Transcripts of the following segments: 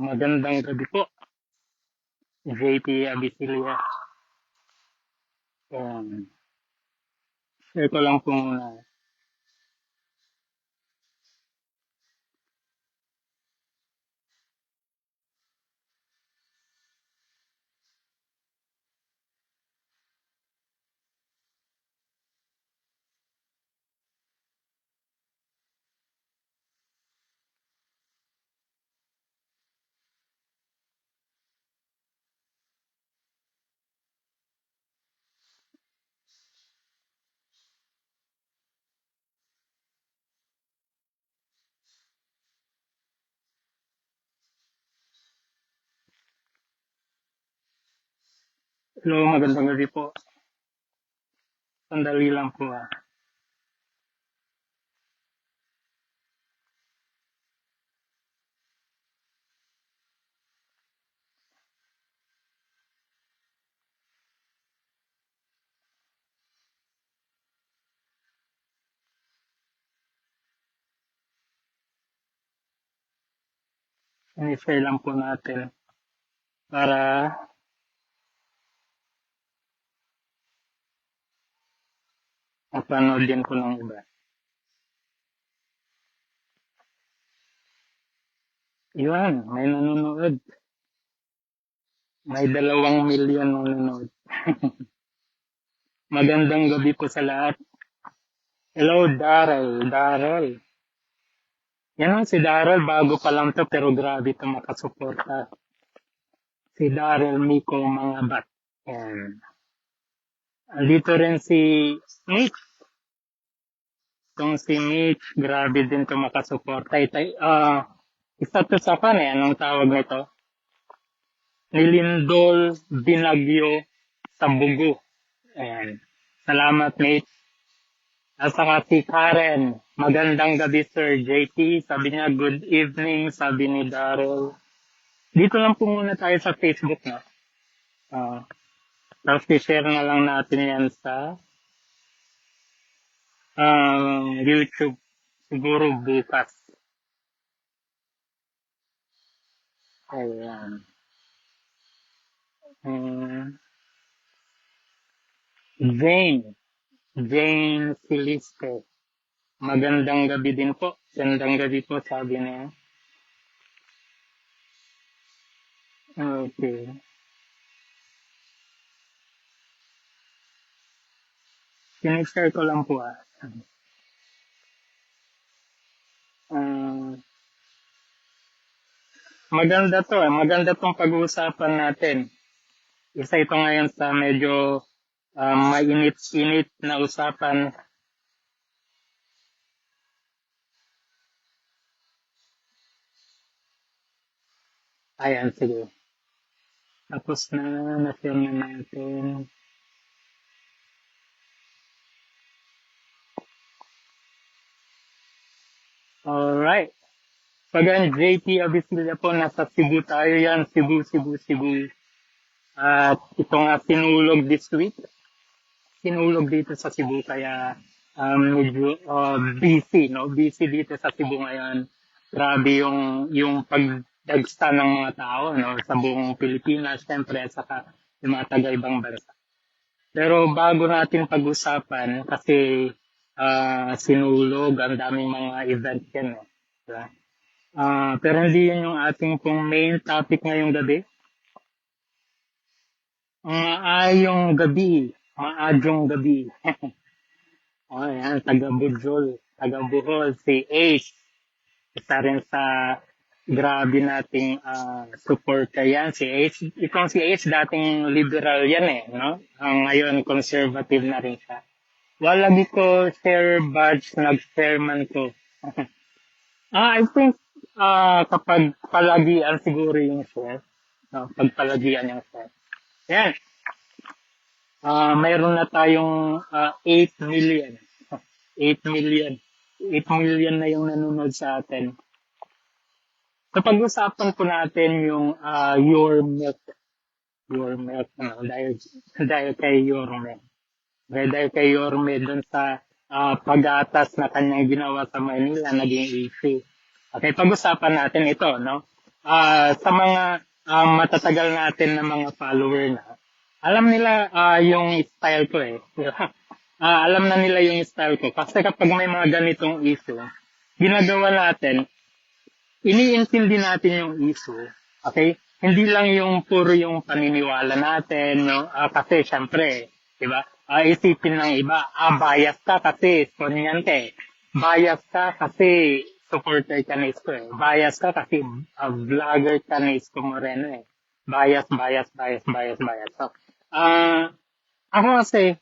Magandang gabi po, JP Abisilia. Share ko lang po muna. Hello, magandang gabi po. Sandali lang po. Ini-share lang po natin para mapanood din po ng iba. Yun, may nanonood. May 2 milyon nanonood. Magandang gabi po sa lahat. Hello, Daryl. Yan si Daryl, bago pa lang to pero grabe to makasuporta. Si Daryl Miko mga bat. Yan. Andito rin si Mitch. Itong si Mitch, grabe din to makasuporta. Isa to sa anong tawag nito? Nilindol Binagyo sa Bugo. Ayan. Salamat, Mitch. At saka si Karen, magandang gabi, Sir JT. Sabi niya, good evening, sabi ni Daryl. Dito lang po muna tayo sa Facebook, no? Tapos i-share na lang natin yan sa YouTube. Siguro bukas. Ayan. Jane Siliste. Magandang gabi din po. Magandang gabi po, sabi niya. Okay. Sinishare ko lang po maganda to maganda tong pag-uusapan natin. Isa ito ngayon sa medyo mainit-init na usapan. Ayan, sige. Tapos na-share na natin. Alright. Pag ang JT Abisilia po, nasa Cebu tayo yan. Cebu. At ito nga sinulog this week. Sinulog dito sa Cebu, kaya medyo busy, no? Busy dito sa Cebu ngayon. Grabe yung pagdagsta ng mga tao, no? Sa buong Pilipinas, syempre, at saka yung mga taga-ibang bansa. Pero bago natin pag-usapan, kasi sinulog, ang daming mga event yan, no? Diba? Pero hindi yun yung ating pong main topic ngayong gabi. Maayong gabi. O yan, taga-Bohol, si Ace. Isa rin sa grabe nating support yan, si Ace. Itong si Ace, dating liberal yan no? Ngayon, conservative na rin siya. Walagi ko share badge, nag-share man ko. I think kapag palagian siguro yung share. No? Pag palagian yung share. Yan. Mayroon na tayong 8 million. 8 million. 8 million na yung nanonood sa atin. So pag-usapan po natin yung Your Milk. Dahil kay Yorme. Dahil kay Yorme dun sa pag-atas na kanyang ginawa sa Manila, naging issue. Okay, pag-usapan natin ito, no? Sa mga matatagal natin na mga follower na, alam nila yung style ko eh. Di ba? Alam na nila yung style ko. Kasi kapag may mga ganitong issue, ginagawa natin, iniintindi natin yung issue. Okay? Hindi lang yung puro yung paniniwala natin. No? Kasi syempre, di ba? Isipin ng iba, bias ka kasi sonyan ka eh. Bias ka kasi supporter ka ni Isko eh. Bias ka kasi vlogger ka ni Isko Moreno eh. Bias. So, ako kasi,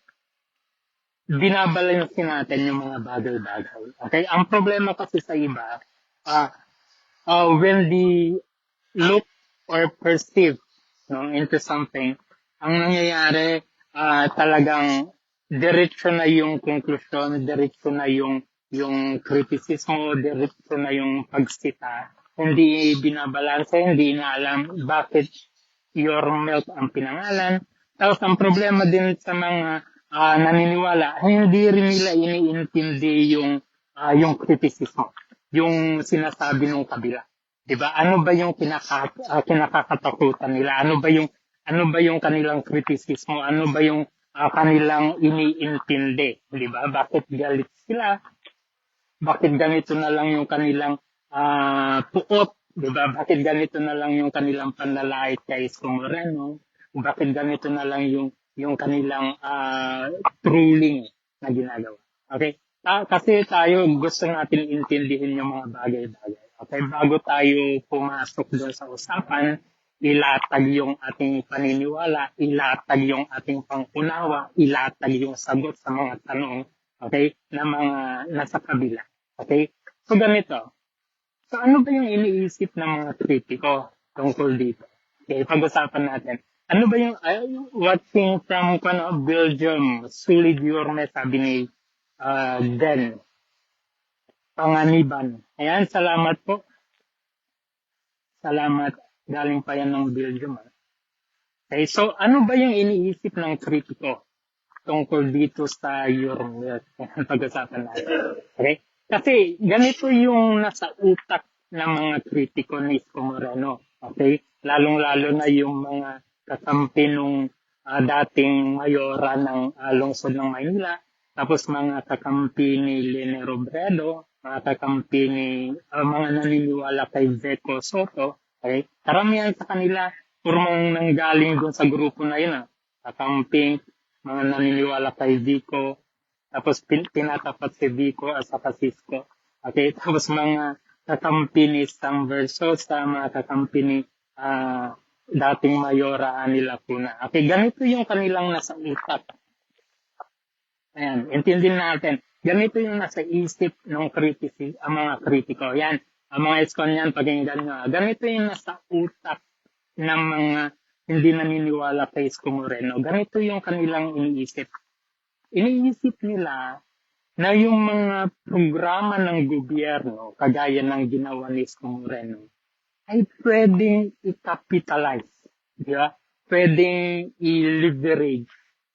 binabalansin natin yung mga bagay-bagay. Okay? Ang problema kasi sa iba, ah when they look or perceive into something, ang nangyayari talagang diretso na yung konklusyon, diretso na yung kritisismo, diretso na yung pagsita. Hindi binabalanse, hindi inaalam bakit your milk ang pinangalan. Tapos ang problema din sa mga naniniwala, hindi rin nila iniintindi yung kritisismo, yung sinasabi ng kabila. 'Di ba? Ano ba yung kinakatakutan nila? Ano ba yung kanilang kritisismo? Ano ba yung kanilang iniintindi? 'Di ba? Bakit galit sila? Bakit ganito na lang yung kanilang puot? 'Di ba? Bakit ganito na lang yung kanilang panlalait kay Isko Moreno? Bakit ganito na lang yung kanilang trolling na ginagawa? Okay? Kasi tayo gusto natin intindihin yung mga bagay-bagay. Okay, bago tayo pumasok doon sa usapan, ilatag yung ating paniniwala, ilatag yung ating pangunawa, ilatag yung sagot sa mga tanong, okay, na mga nasa kabila. Okay? So ganito. So ano ba yung iniisip ng mga kritiko tungkol dito? Okay, pag-usapan natin. Ano ba yung watching from Belgium, Sulid Yorme, sabi ni Den Panganiban. Ayan, salamat po. Salamat. Galing pa yan ng Belgium. Okay, so ano ba yung iniisip ng kritiko tungkol dito sa Yorme? Pag-usapan natin. Okay? Kasi ganito yung nasa utak ng mga kritiko ni Isko Moreno. Okay? Lalong-lalo na yung mga kakampi nung dating mayora ng lungsod ng Maynila, tapos mga kakampi ni Lene Robredo, mga kakampi ni mga naniniwala kay Veco Soto. Okay? Karamihan sa kanila, purmang nanggaling doon sa grupo na yun. Kakampi, mga naniniwala kay Vico, tapos pinatapat si Vico at saka Cisco. Okay, tapos mga kakampi ni Sam Versosa, mga kakampi ni dating Mayora Ani Lacuna. Okay, ganito yung kanilang nasa utak. Ayan, intindihin natin. Ganito yung nasa isip ng ang mga kritiko. Yan, ang mga iskon yan, pakinggan nyo. Ganito yung nasa utak ng mga hindi naniniwala kay Isko Moreno. Ganito yung kanilang iniisip. Iniisip nila na yung mga programa ng gobyerno, kagaya ng ginawa ni Isko Moreno, ay pwedeng i-capitalize, di ba? Pwedeng i-leverage,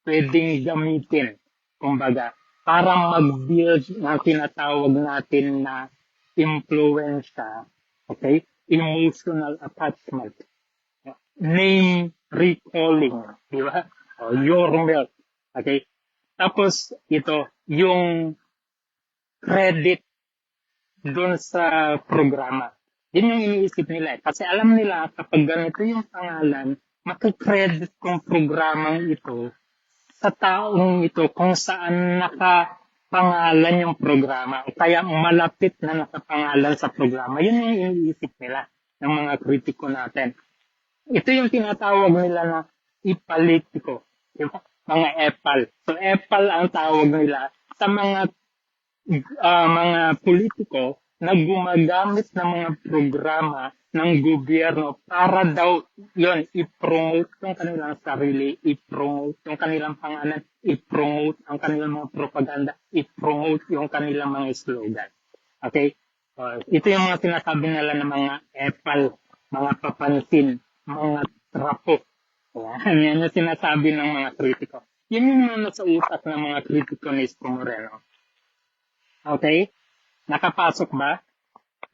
pwedeng gamitin, kumbaga, para mag-build ng tinatawag natin na influensya, okay? Emotional attachment, name recalling, di ba? Your milk, okay? Tapos ito, yung credit dun sa programa. Yun yung iniisip nila. Kasi alam nila kapag ganito yung pangalan, makikredit kong programang ito sa taong ito kung saan nakapangalan yung programa. Kaya malapit na nakapangalan sa programa. Yun yung iniisip nila ng mga kritiko natin. Ito yung tinatawag nila na ipalitiko. Diba? Mga epal. So epal ang tawag nila sa mga politiko na gumagamit ng mga programa ng gobyerno para daw yon i-promote yung kanilang sarili, i-promote yung kanilang pangalan, i-promote ang kanilang mga propaganda, i-promote yung kanilang mga slogan. Okay? Ito yung mga sinasabi nila ng mga epal, mga papansin, mga trapo. Yan yung sinasabi ng mga kritiko. Yan yung mga nasa utak ng mga kritiko ni Isko Moreno. Okay? Nakapasok ba?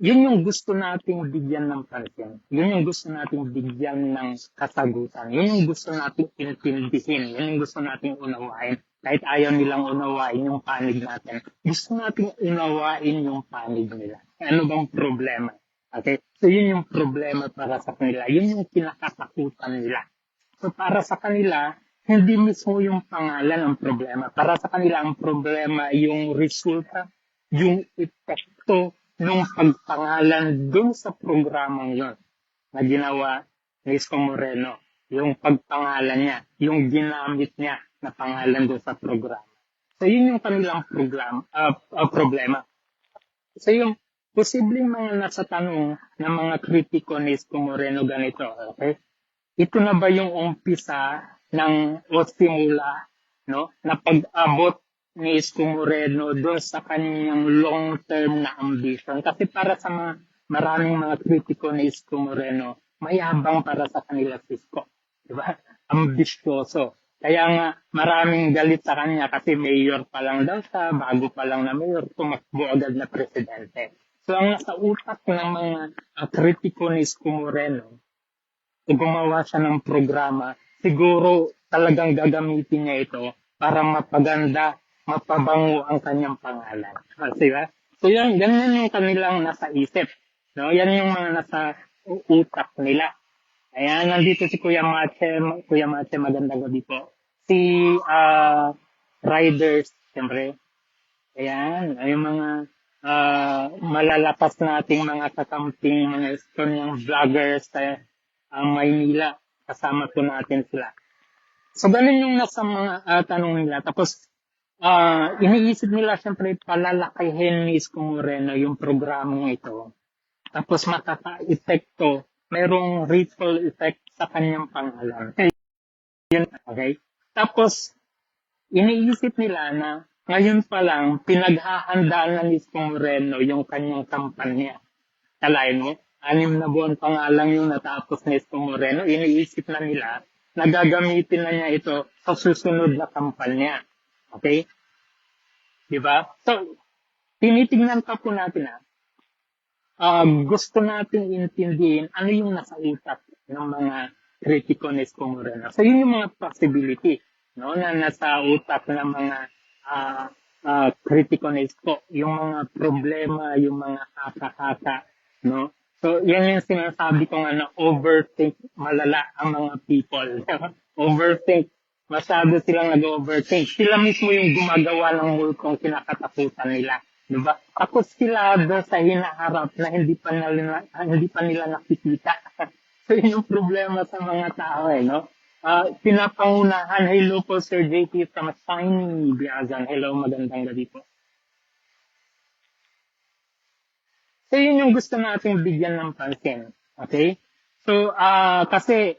yun yung gusto nating bigyan ng pansin. Yun yung gusto nating bigyan ng kasagutan. Yun yung gusto nating intindihin. Yun yung gusto nating unawain. Kahit ayaw nilang unawain yung panig natin. Gusto nating unawain yung panig nila. Ano bang problema? Okay? So yun yung problema para sa kanila. Yun yung kinakatakutan nila. So para sa kanila, hindi mismo yung pangalan ang problema. Para sa kanila, ang problema yung resulta, yung epekto nung pagpangalan dun sa programang yon na ginawa ni Isko Moreno. Yung pagpangalan niya, yung ginamit niya na pangalan dun sa programa. So yun yung kanilang problema. So yung posibleng mga nasa tanong ng mga kritiko ni Isko Moreno ganito, okay? Ito na ba yung umpisa ng o simula, no, na pag-abot ni Isko Moreno doon sa kanyang long-term na ambition? Kasi para sa maraming mga kritiko ni Isko Moreno, mayabang para sa kanila si Isko. Diba? Ambisyoso. Kaya nga maraming galit sa kanya kasi mayor pa lang daw siya, bago pa lang na mayor, tumakbo agad na presidente. So ang nasa utak ng mga kritiko ni Isko Moreno, gumawa siya ng programa, siguro talagang gagamitin niya ito para mapaganda, mapabango ang kanyang pangalan. Diba? So yan yung kanilang nasa isip. No? Yan yung mga nasa utak nila. Ayan, nandito si Kuya Mache. Kuya Mache, magandang gabi po. Si Riders, siyempre. Ayan, yung mga malalapas nating mga kakamping, mga Estonian vloggers sa Maynila. Kasama po natin sila. So, ganun yung nasa mga tanong nila. Tapos, iniisip nila siyempre palalakihin ni Isko Moreno yung programang ito. Tapos, makaka-epekto, merong ripple effect sa kanyang pangalan. Okay? Tapos, iniisip nila na ngayon pa lang, pinaghahandaan na ni Isko Moreno yung kanyang kampanya. Kalain mo, 6 na buwan pa nga lang yung natapos ni Isko Moreno, iniisip na nila na gagamitin na niya ito sa susunod na kampanya. Okay? Diba? So, tinitingnan pa po natin gusto nating intindihin ano yung nasa utak ng mga kritiko ni Isko Moreno. So, yun yung mga possibility, no, na nasa utak ng mga kritiko ni Isko. Yung mga problema, yung mga haka-haka, no. So, yan yung sinasabi ko nga na overthink malala ang mga people. Overthink. Masyado silang nag-overthink. Sila mismo yung gumagawa ng multong kinakatakutan nila. Diba? Tapos sila doon sa hinaharap na hindi pa nila nakikita. So, yun yung problema sa mga tao, no? Pinapangunahan. Hello po, Sir JP from Shiny Biazan. Hello, magandang gabi po. So, yun yung gusto nating bigyan ng pansin. Okay? So, kasi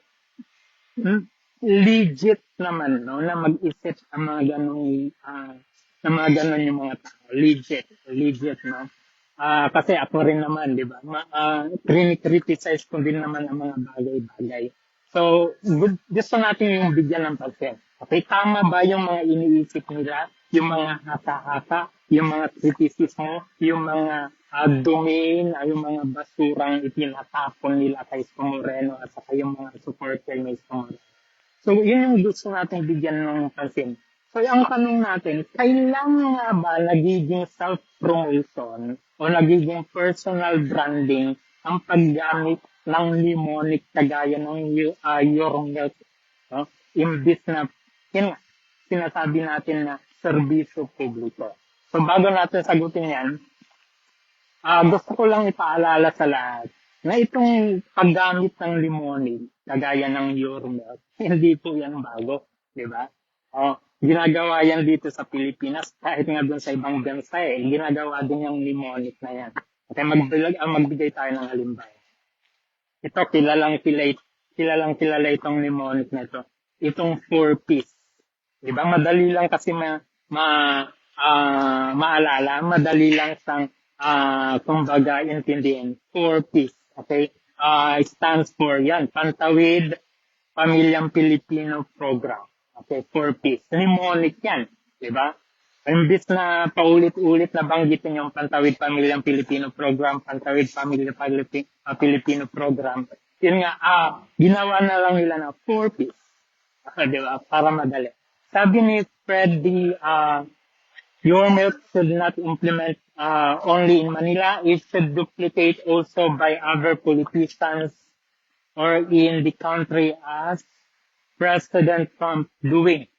legit naman, no, na mag-isip ang mga ganong na mga ganon yung mga tao. Legit, no? Kasi ako rin naman, di ba? Criticize ko din naman ang mga bagay-bagay. So, gusto natin yung bigyan ng pansin. Okay, tama ba yung mga iniisip nila? Yung mga haka-haka, yung mga kritisismo, yung mga domain, yung mga basurang itinatapon nila kay Isko Moreno at saka yung mga supporter ni Isko Moreno. So, yun yung gusto natin bigyan ng pansin. So, ang tanong natin, kailan nga ba nagiging self-promotion o nagiging personal branding ang paggamit ng mnemonic kagaya ng your milk, no? Imbis na sinasabi natin na serbisyo publiko. So, bago natin sagutin yan, gusto ko lang ipaalala sa lahat na itong paggamit ng mnemonic kagaya ng your milk, hindi po yan bago, di ba? Ginagawa yan dito sa Pilipinas, kahit nga doon sa ibang bansa ginagawa din yung mnemonic na yan. Okay, magbigay tayo ng halimbawa. Ito, kilalang kilala itong mnemonic na ito. Itong 4Ps. Diba? Madali lang kasi maalala, madali lang sang kumbaga intindihin. 4Ps. Okay? Stands for yan, Pantawid Pamilyang Pilipino Program. Okay, 4Ps. Mnemonic yan, di ba? Imbis na paulit-ulit na banggitin yung Pantawid Pamilyang Pilipino Program, Pantawid Pilipino Program, yun nga, ginawa na lang nila na 4 piece. Di ba? Para madali. Sabi ni Freddy, your milk should not implement only in Manila. It should duplicate also by other politicians or in the country as President Trump doing.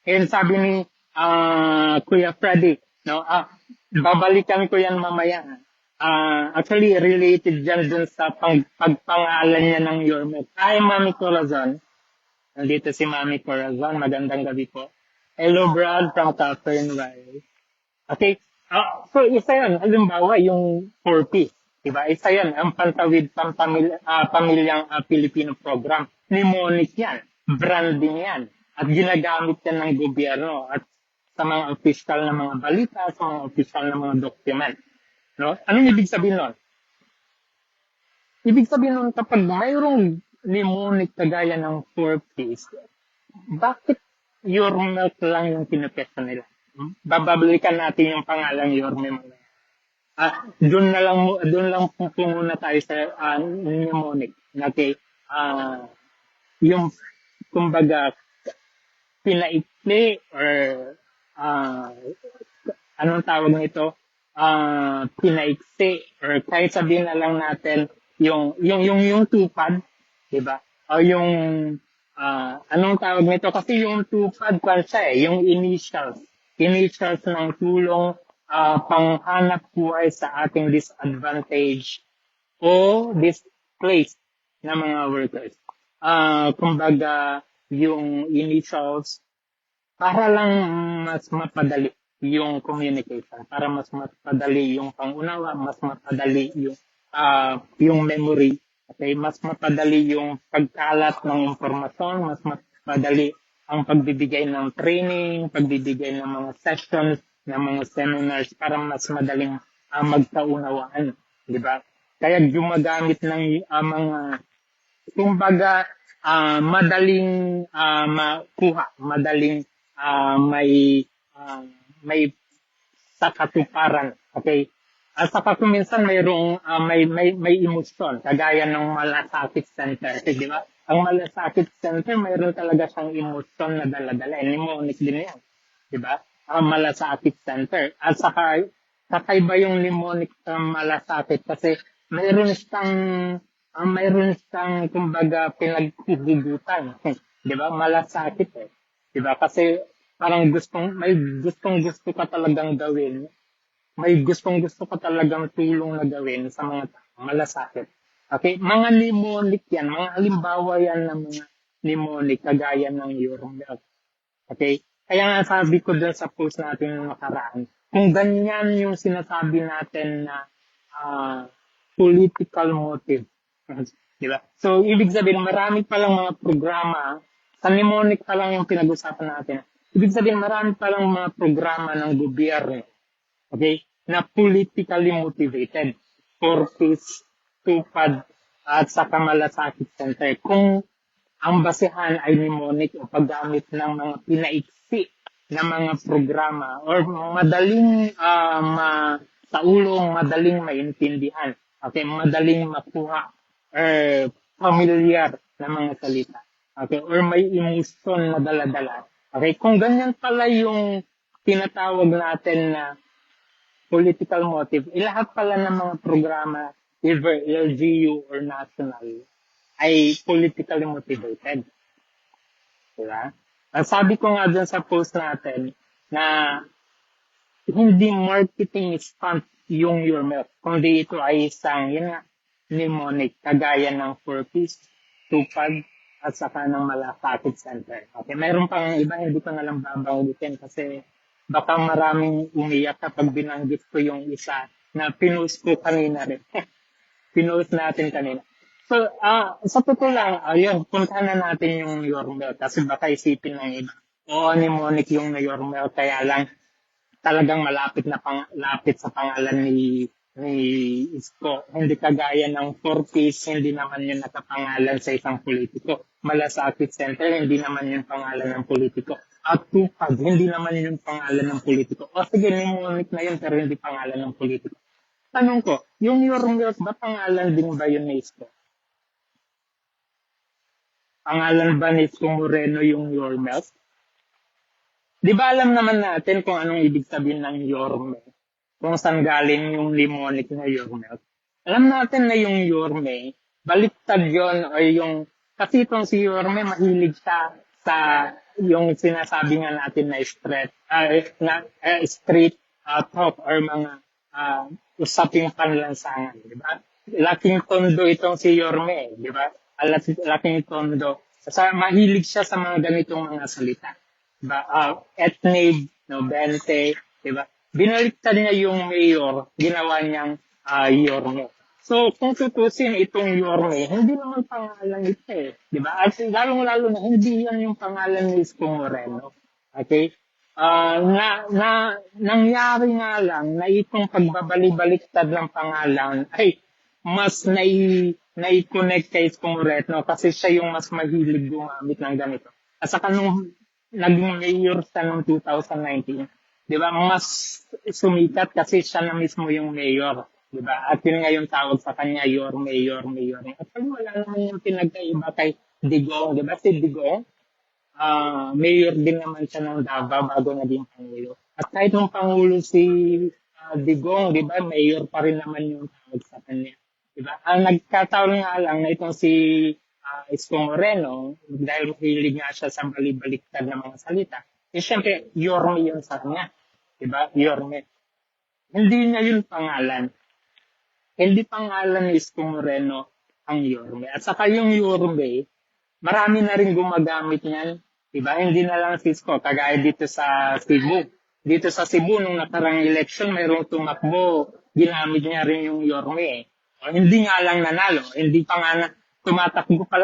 And sabi ni Kuya Freddy, no, babalikan ko yan mamaya. Actually, related dyan dun sa pagpangalan niya ng your milk. Hi, Mami Corazon. Nandito si Mami Corazon. Magandang gabi po. Hello, Brad from Catherine Riley. Okay. So, isa yun. Halimbawa, yung 4P. Diba? Isa yan. Ang Pantawid Pamilyang Pilipino Program. Mnemonic yan. Branding yan. At ginagamit yan ng gobyerno. At sa mga official na mga balita, sa mga official na mga document. No? Anong ibig sabihin nun? Ibig sabihin nun, kapag mayroong mnemonic kagaya ng 4Ps, bakit your milk lang yung pinapesa nila? Babalikan natin yung pangalang your milk. Doon lang po muna tayo sa mnemonic. Okay? Yung, kumbaga, pinaikli or anong tawag nito? Pinaiksi or kahit sabihin na lang natin yung tupad, di ba? O yung anong tawag nito? Kasi yung tupad kwan siya yung initials ng tulong panghanap buhay sa ating disadvantage o displaced na mga workers. Kumbaga, yung initials para lang mas mapadali yung communication, para mas mapadali yung pangunawa, mas mapadali yung memory, okay? Mas mapadali yung pagkalat ng impormasyon, mas mapadali ang pagbibigay ng training, pagbibigay ng mga sessions, ng mga seminars para mas madaling magkaunawaan, di ba? Kaya gumagamit ng mga kumbaga madaling makuha, madaling may sa katuparan, okay? At saka kung minsan mayroong may emosyon kagaya ng malasakit center, di ba? Ang malasakit center mayroon talaga siyang emosyon na dala-dala, mnemonic din yan, di ba? Ang malasakit center. At saka kakaiba yung mnemonic malasakit kasi mayroon siyang kumbaga pinaghuhugutan, di ba? Malasakit di ba? Kasi parang gusto ka talagang gawin, may gusto ka talagang tulong na gawin sa mga tao, malasakit. Okay, mga mnemonic yan, mga halimbawa yan ng mga mnemonic kagaya ng your milk. Okay, kaya nga sabi ko dun sa post natin ng nakaraan, kung ganyan yung sinasabi natin na political motive. Diba? So, ibig sabihin, marami palang mga programa, sa mnemonic pa lang yung pinag-usapan natin. Ibig sabihin, marami palang mga programa ng gobyerno, okay, na politically motivated for peace, tupad, at saka malasakit center. Kung ang basehan ay mnemonic o paggamit ng mga pinaiksi na mga programa or madaling saulong, madaling maintindihan. Okay, madaling makuha or familiar na mga salita. Okay, or may emotion na dala-dala. Okay, kung ganyan pala yung tinatawag natin na political motive, lahat pala ng mga programa, either LGU or national, ay politically motivated. Diba? Sabi ko nga dun sa post natin na hindi marketing stunt yung your milk, kundi ito ay isang mnemonic, kagaya ng 4Ps, tupad, at saka ng malasakit center. Okay, mayroon pang iba, hindi ko na lang babanggitin kasi baka maraming umiyak kapag binanggit ko yung isa na pinost ko kanina rin. Pinost natin kanina. So, sa totoo lang, yun, puntahan na natin yung your milk kasi baka isipin ng iba. Oo, mnemonic yung your milk, kaya lang talagang malapit sa pangalan ni ni Isko. Hindi kagaya ng Fortis, hindi naman yun nakapangalan sa isang politiko. Malasakit Center, hindi naman yun pangalan ng politiko. At Tupad, hindi naman yun pangalan ng politiko. O sige, nimunit na yun, pero hindi pangalan ng politiko. Tanong ko, yung Yormos ba pangalan din ba yun ni Isko? Pangalan ba ni Isko Moreno yung Yormos? Di ba alam naman natin kung anong ibig sabihin ng Yorme? Kung saan galing yung limonic na Yorme. Alam natin na yung Yorme, baliktad yun o yung, kasi itong si Yorme mahilig siya sa yung sinasabi nga natin na street talk or mga usaping panlansangan, di ba? Laking tondo itong si Yorme, di ba? Laking tondo. Mahilig siya sa mga ganitong mga salita. Diba? Etnib, no, Bente, diba? Binaliktad niya yung mayor, ginawa niyang Yorme. So, kung tutusin itong Yorme, hindi naman pangalan ito eh. Diba? At lalong-lalo na, hindi yan yung pangalan ni Isko Moreno. Okay? Nangyari nga lang na itong pagbabalik-baliktad ng pangalan ay mas nai-connect kay Isko Moreno kasi siya yung mas mahilig gumamit ng ganito. At saka nung naging mayor siya noong 2019, di ba, mas sumikat kasi siya na mismo yung mayor. Di ba? At yun nga yung tawag sa kanya, mayor. At pag wala naman yung pinagkaiba kay Digong, di ba? Si Digong, mayor din naman siya ng Davao bago naging Pangulo. At kahit nung Pangulo si Digong, di ba, mayor pa rin naman yung tawag sa kanya. Di ba? Ang nagkataon nga lang na itong si Isko Moreno, dahil mahilig nga siya sa balibaliktad ng mga salita, siyempre, Yorme yun sa kanya. Diba? Yorme. Hindi niya yun pangalan. Hindi pangalan ni Isko Moreno ang Yorme. At saka yung Yorme, marami na rin gumagamit niyan. Diba? Hindi na lang si Isko, kagaya dito sa Cebu. Dito sa Cebu, nung nakarang election, mayroong tumakbo, ginamit niya rin yung Yorme. O, hindi nga lang nanalo. Hindi pa nga tumatakbo pa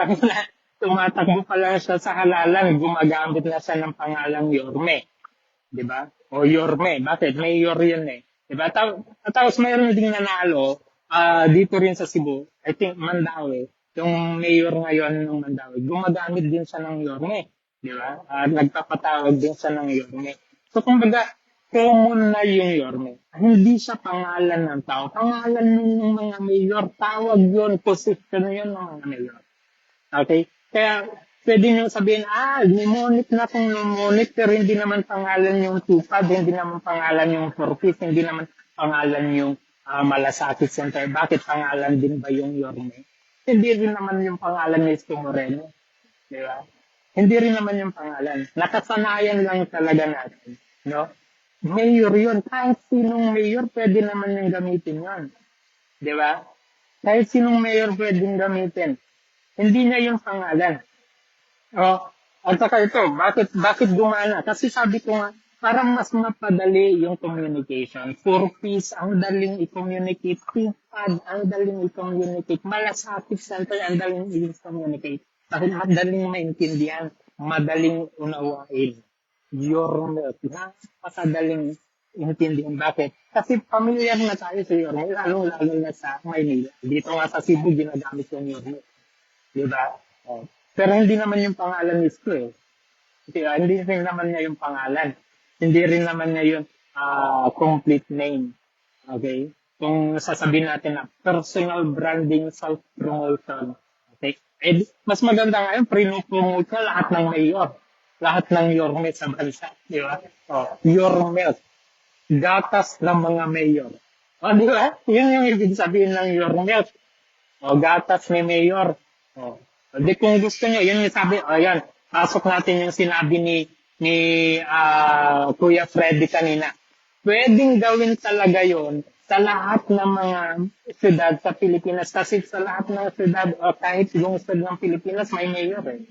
lang siya sa halalan, gumagamit na siya ng pangalang Yorme. Di ba? O Yorme, bakit? Mayor yun eh. Di ba? Tapos mayroon ding nanalo dito rin sa Cebu, I think Mandaue, yung mayor ngayon ng Mandaue, gumagamit din siya ng Yorme. Di ba? Nagpapatawag din siya ng Yorme. So kumbaga, common na yung Yorme. Hindi siya pangalan ng tao. Pangalan ng mga mayor. Tawag yun, position yun ng mga mayor. Okay? Kaya, pwede nyo sabihin, mnemonic na kung mnemonic, pero hindi naman pangalan yung Tupad, hindi naman pangalan yung Fortis, hindi naman pangalan yung Malasakit Center. Bakit pangalan din ba yung Yorme? Hindi rin naman yung pangalan ni Isko Moreno. Di ba? Hindi rin naman yung pangalan. Nakasanayan lang talaga natin. No? Mayor yun. Kahit sinong mayor, pwede naman yung gamitin yun. Di ba? Kahit sinong mayor pwedeng gamitin. Hindi niya yung pangalan. At saka ito, bakit gumana? Kasi sabi ko nga, parang mas mapadali yung communication. For peace, ang daling i-communicate. Tupad, ang daling i-communicate. Malasakit Center, ang daling i-communicate. Kasi madaling maintindihan, madaling unawain. Yorme, napakadaling intindihan. Bakit? Kasi familiar na tayo sa Yorme, lalo na sa Maynila. Dito nga sa Cebu, ginagamit yung Yorme. Diba? Pero hindi naman yung pangalan ni Isko eh. Hindi rin naman niya yung pangalan. Hindi rin naman niya yung complete name. Okay? Kung sasabihin natin na personal branding, self-promotion. Okay? Mas maganda nga yun, pre-promote niya lahat ng mayor. Lahat ng Yorme sa bansa. Di ba? Yorme. Gatas ng mga mayor. Di ba? Yun yung ibig sabihin ng Yorme. Gatas ni mayor. Di kung gusto niyo, yun yung sabi, ayan, pasok natin yung sinabi ni Kuya Freddy kanina. Pwedeng gawin talaga yon sa lahat ng mga syudad sa Pilipinas. Kasi sa lahat ng syudad, o kahit lungsod ng Pilipinas, may mayor eh.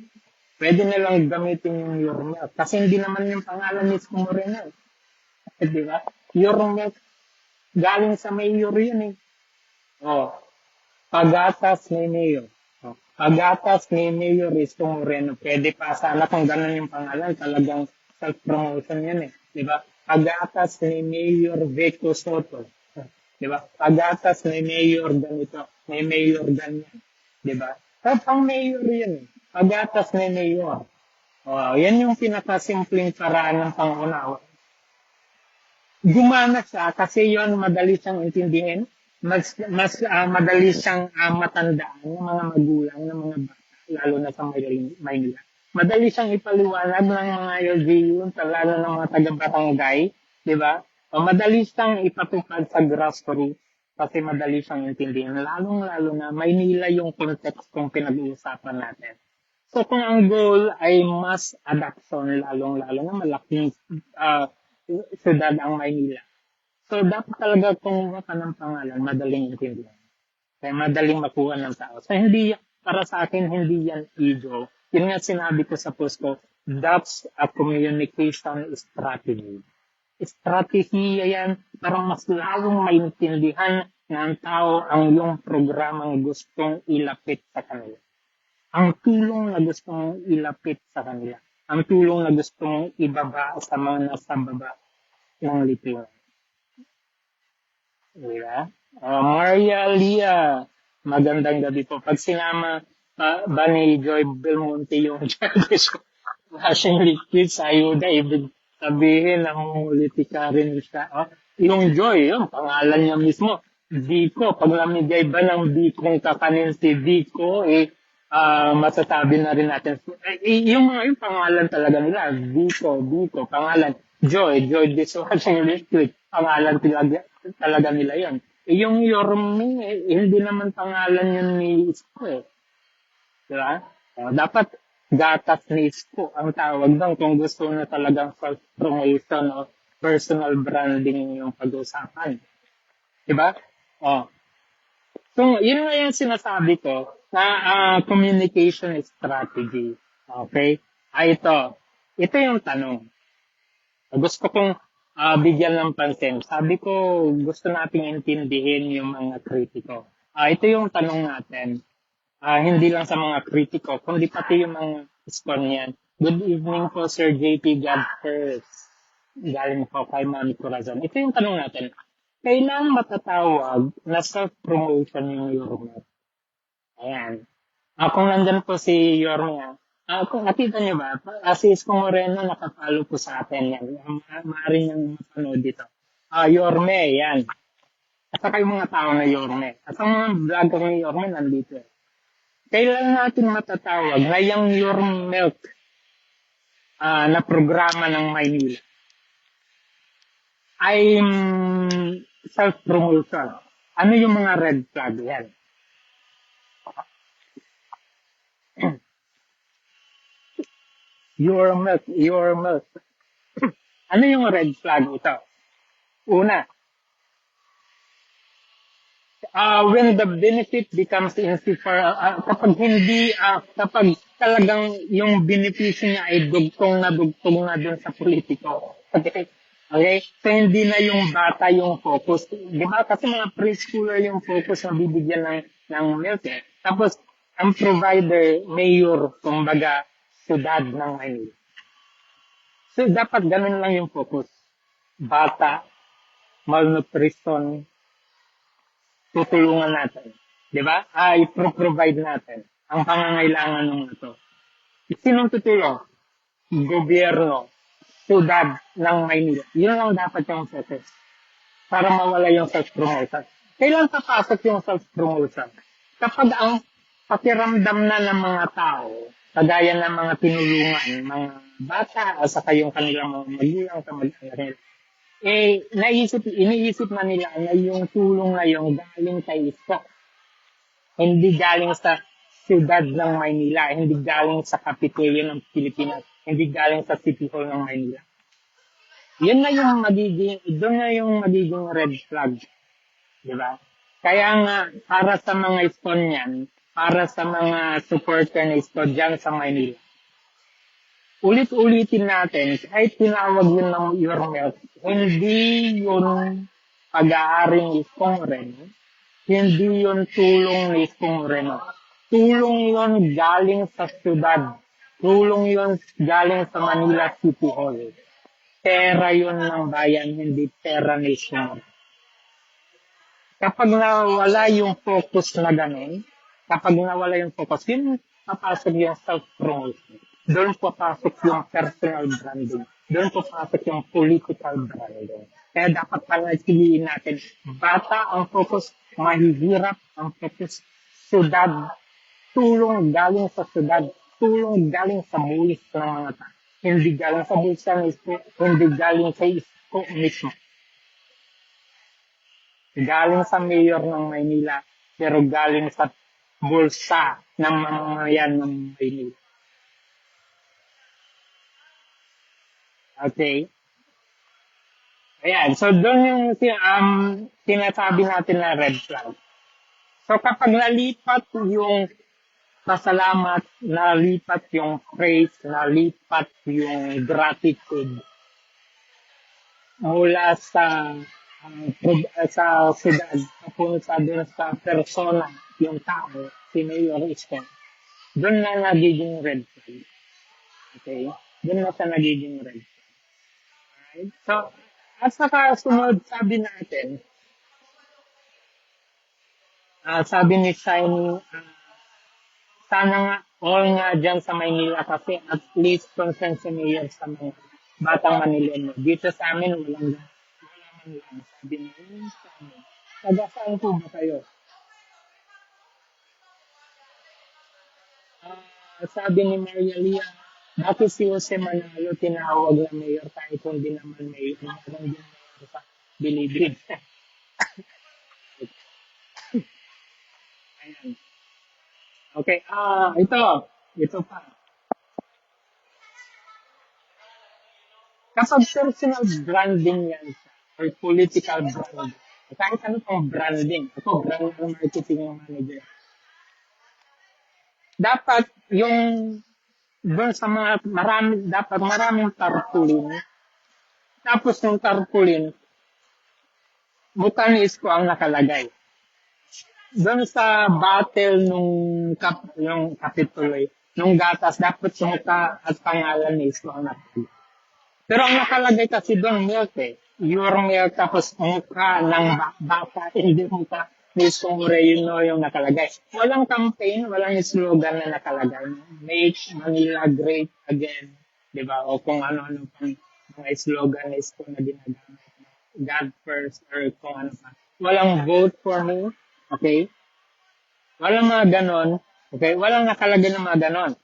Pwede nilang gamitin yung Yorme. Kasi hindi naman yung pangalan ni Isko Moreno. Di ba? Yorme, galing sa mayor yun eh. Pagatas ni mayor. Pagatas ni Mayor Isko Moreno. Pwede pa sana kung ganun yung pangalan, talagang self-promotion yan eh. Diba? Pagatas ni Mayor Vico Soto. Di ba? Pagatas, may mayor ganito, may mayor ganyan. Di ba? So, pang mayor yun. Pagatas, may mayor. Oh, yan yung pinakasimpleng paraan ng pangunawa. Gumana siya kasi yon madali siyang intindihin. Madali siyang matandaan ng mga magulang, ng mga bata, lalo na sa Maynila. Madali siyang ipaliwanag ng mga LGU, lalo ng mga taga-barangay, di ba? O madali siyang ipatupad sa grassroots kasi madali siyang intindihin. Lalong-lalo na Maynila yung context kung pinag-uusapan natin. So kung ang goal ay mass adoption, lalong-lalo na malaking syudad ang Maynila. So dapat talaga kumuha ka ng pangalan, madaling intindihan. Kaya madaling makuha ng tao. So hindi, para sa akin, hindi yan ego. Yun nga sinabi ko sa post ko, that's a communication strategy. Strategy yan para mas lalong maintindihan ng tao ang iyong programang gustong ilapit sa kanila. Ang tulong na gustong ilapit sa kanila. Ang tulong na gustong ibaba sa mga nasa baba ng lipunan. Diba? Maria Lia, magandang gabi po. Pag sinama ba ni Joy Belmonte yung judges ko, washing liquids, ayuda, ibig sabihin ang politika rin siya. Yung Joy, yung pangalan niya mismo, Dico. Pag namigay ba ng Dicong kakanin si Dico, masasabi na rin natin. Yung pangalan talaga nila, Dico, pangalan. Joy Dishwashing Liquid, pangalan talaga nila yon. Yung Yorme, hindi naman pangalan yun ni Isko eh. Diba? Dapat gatas ni Isko ang tawag doon kung gusto na talagang self-promotion o personal branding yung pag-usapan. Diba? So, yun nga yung sinasabi ko na communication strategy. Okay? Ito yung tanong. Gusto kong bigyan ng pansin. Sabi ko, gusto nating intindihin yung mga kritiko. Ito yung tanong natin. Hindi lang sa mga kritiko, kundi pati yung mga Estonian. Good evening po, Sir JP Godfirst. Galing po kay Mami Corazon. Ito yung tanong natin. Kailan matatawag na self-promotion yung Yorme? Ayan. Kung nandyan po si Yorme, kung nakita niyo ba, si Isko Moreno nakapalo po sa atin yan. Maaari niyang mapanood dito. Yorme, yan. At saka yung mga tao na Yorme. At ang mga vlogger ni Yorme nandito. Kailan natin matatawag na yung Yorme Milk na programa ng Maynila ay self-promotion. Ano yung mga red flag yan? Your milk. Ano yung red flag ito? Una, when the benefit becomes insufficient, kapag talagang yung benepisyo niya ay dugtong na dun sa politiko. Okay? So, hindi na yung bata yung focus. Di ba? Kasi mga preschooler yung focus na bibigyan ng milk. Tapos, ang provider, mayor, kumbaga, syudad ng Maynila. So, dapat ganun lang yung focus. Bata, malnutrition, tutulungan natin. Di ba? I-provide natin ang pangangailangan ng ito. Sinong tutulong? Gobyerno, syudad ng Maynila. Yun lang dapat yung focus para mawala yung self-promotion. Kailan papasok yung self-promotion? Kapag ang pakiramdam na ng mga tao, kagaya ng mga tinulungan, mga bata, at saka yung kanilang mga magulang, kamag-anak, iniisip na nila na yung tulong na yung galing kay Isko. Hindi galing sa syudad ng Maynila, hindi galing sa Kapitolyo ng Pilipinas, hindi galing sa City Hall ng Maynila. Doon na yung magiging red flag. Di ba? Kaya nga, para sa mga Estonian, para sa mga supporter na Isko dyan sa Maynila, ulit-ulitin natin, kahit tinawag yun ng Yorme, hindi yun pag-aaring Iskong Moreno, hindi yun tulong ni Iskong Moreno. Tulong yun galing sa syudad. Tulong yun galing sa Manila City Hall. Pera yun ng bayan, hindi pera ni Iskong Moreno. Kapag nawala yung focus na ganun, kapag nawala yung focus, yun papasok yung self-promotion. Doon papasok yung personal branding. Doon papasok yung political branding. Kaya dapat panatiliin natin, bata ang focus, mahihirap ang focus, syudad, tulong galing sa syudad, tulong galing sa buwis ng mga tao. Hindi galing sa buwis ng isko, hindi galing sa isko mismo. Galing sa mayor ng Maynila, pero galing sa bulsa ng mamamayan ng Maynila. Okay? Ayan. So, doon yung sinasabi natin na red flag. So, kapag nalipat yung pasalamat, nalipat yung praise, nalipat yung gratitude mula sa syudad, papunta doon sa persona, yung tao, si Mayor Isko, doon na nagiging red flag. Okay? Doon na siya nagiging red flag. Alright? So, at saka sumunod, sabi natin, sabi ni Shiny, sana nga, all nga dyan sa Maynila kasi at least concern si Mayor sa mga batang Manileño. Dito sa amin, walang lang. Sabi niya, taga saan po ba kayo? Sabi ni Maria Lia, bakit si Jose Manalo tinawag na mayor kahit hindi naman mayor? Parang din mayor sa Bilibid. Ayan. Okay, ito pa. Kapag personal branding yan or political branding, kahit ano pang branding, ako brand marketing manager, dapat yung doon sa mga dapat maraming tarpaulin. Tapos yung tarpaulin, Butanis ko ang nakalagay. Doon sa battle yung kapituloy, nung gatas, dapat sumuka at pangalan ni Isko ang nakalagay. Pero ang nakalagay kasi doon milk your milk, tapos mukha ng bata, hindi mukha ni Isko Moreno yung nakalagay. Walang campaign, walang slogan na nakalagay. Make Manila great again. Diba? O kung ano-ano pang mga slogan ni Isko na ginagamit. God first, or kung ano pa. Walang vote for me. Okay? Walang mga ganon. Okay? Walang nakalagay ng mga ganon.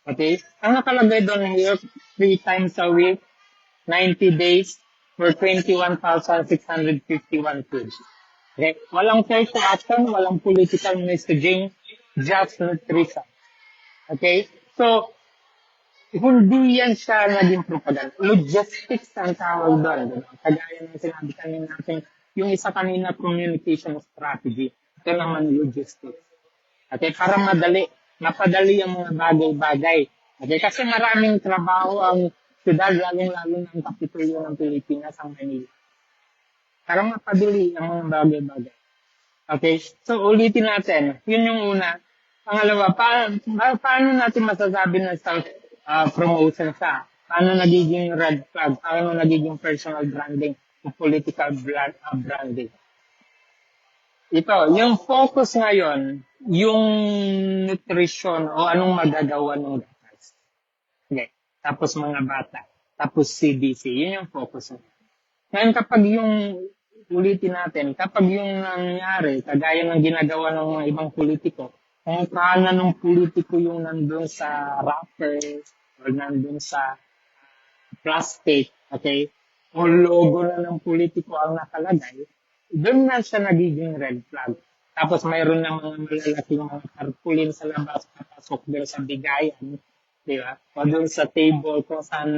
Okay? Ang nakalagay doon here, 3 times a week, 90 days, for 21,651 foods. Okay? Walang call to action, walang political messaging, just nutrition. Okay? So, hindi yan siya naging propaganda. Logistics ang tawag doon. Diba? Kagaya ng sinabi kanina natin, yung isa kanina communication strategy. Ito naman logistics. Okay, para mapadali ang mga bagay-bagay. Okay, kasi maraming trabaho ang syudad, lalong-lalo ng kapitulyo ng Pilipinas, ang Manila. Para mapadali ang mga bagay-bagay. Okay, so ulitin natin. Yun yung una. Pangalawa, paano natin masasabi na self-promotion siya? Paano nagiging red flag? Paano nagiging personal branding o political branding? Ito, yung focus ngayon, yung nutrition o anong magagawa ng gatas. Okay. Tapos mga bata. Tapos CDC. Yun yung focus ngayon. Ngayon kapag yung, ulitin natin, kapag yung nangyari, kagaya ng ginagawa ng mga ibang politiko, kung paano ng politiko yung nandun sa wrapper o nandun sa plastic, okay, o logo na ng politiko ang nakalagay, doon na siya nagiging red flag. Tapos mayroon ng mga malalaking mga tarpaulin sa labas, papasok doon sa bigayan, di ba? O doon sa table kung saan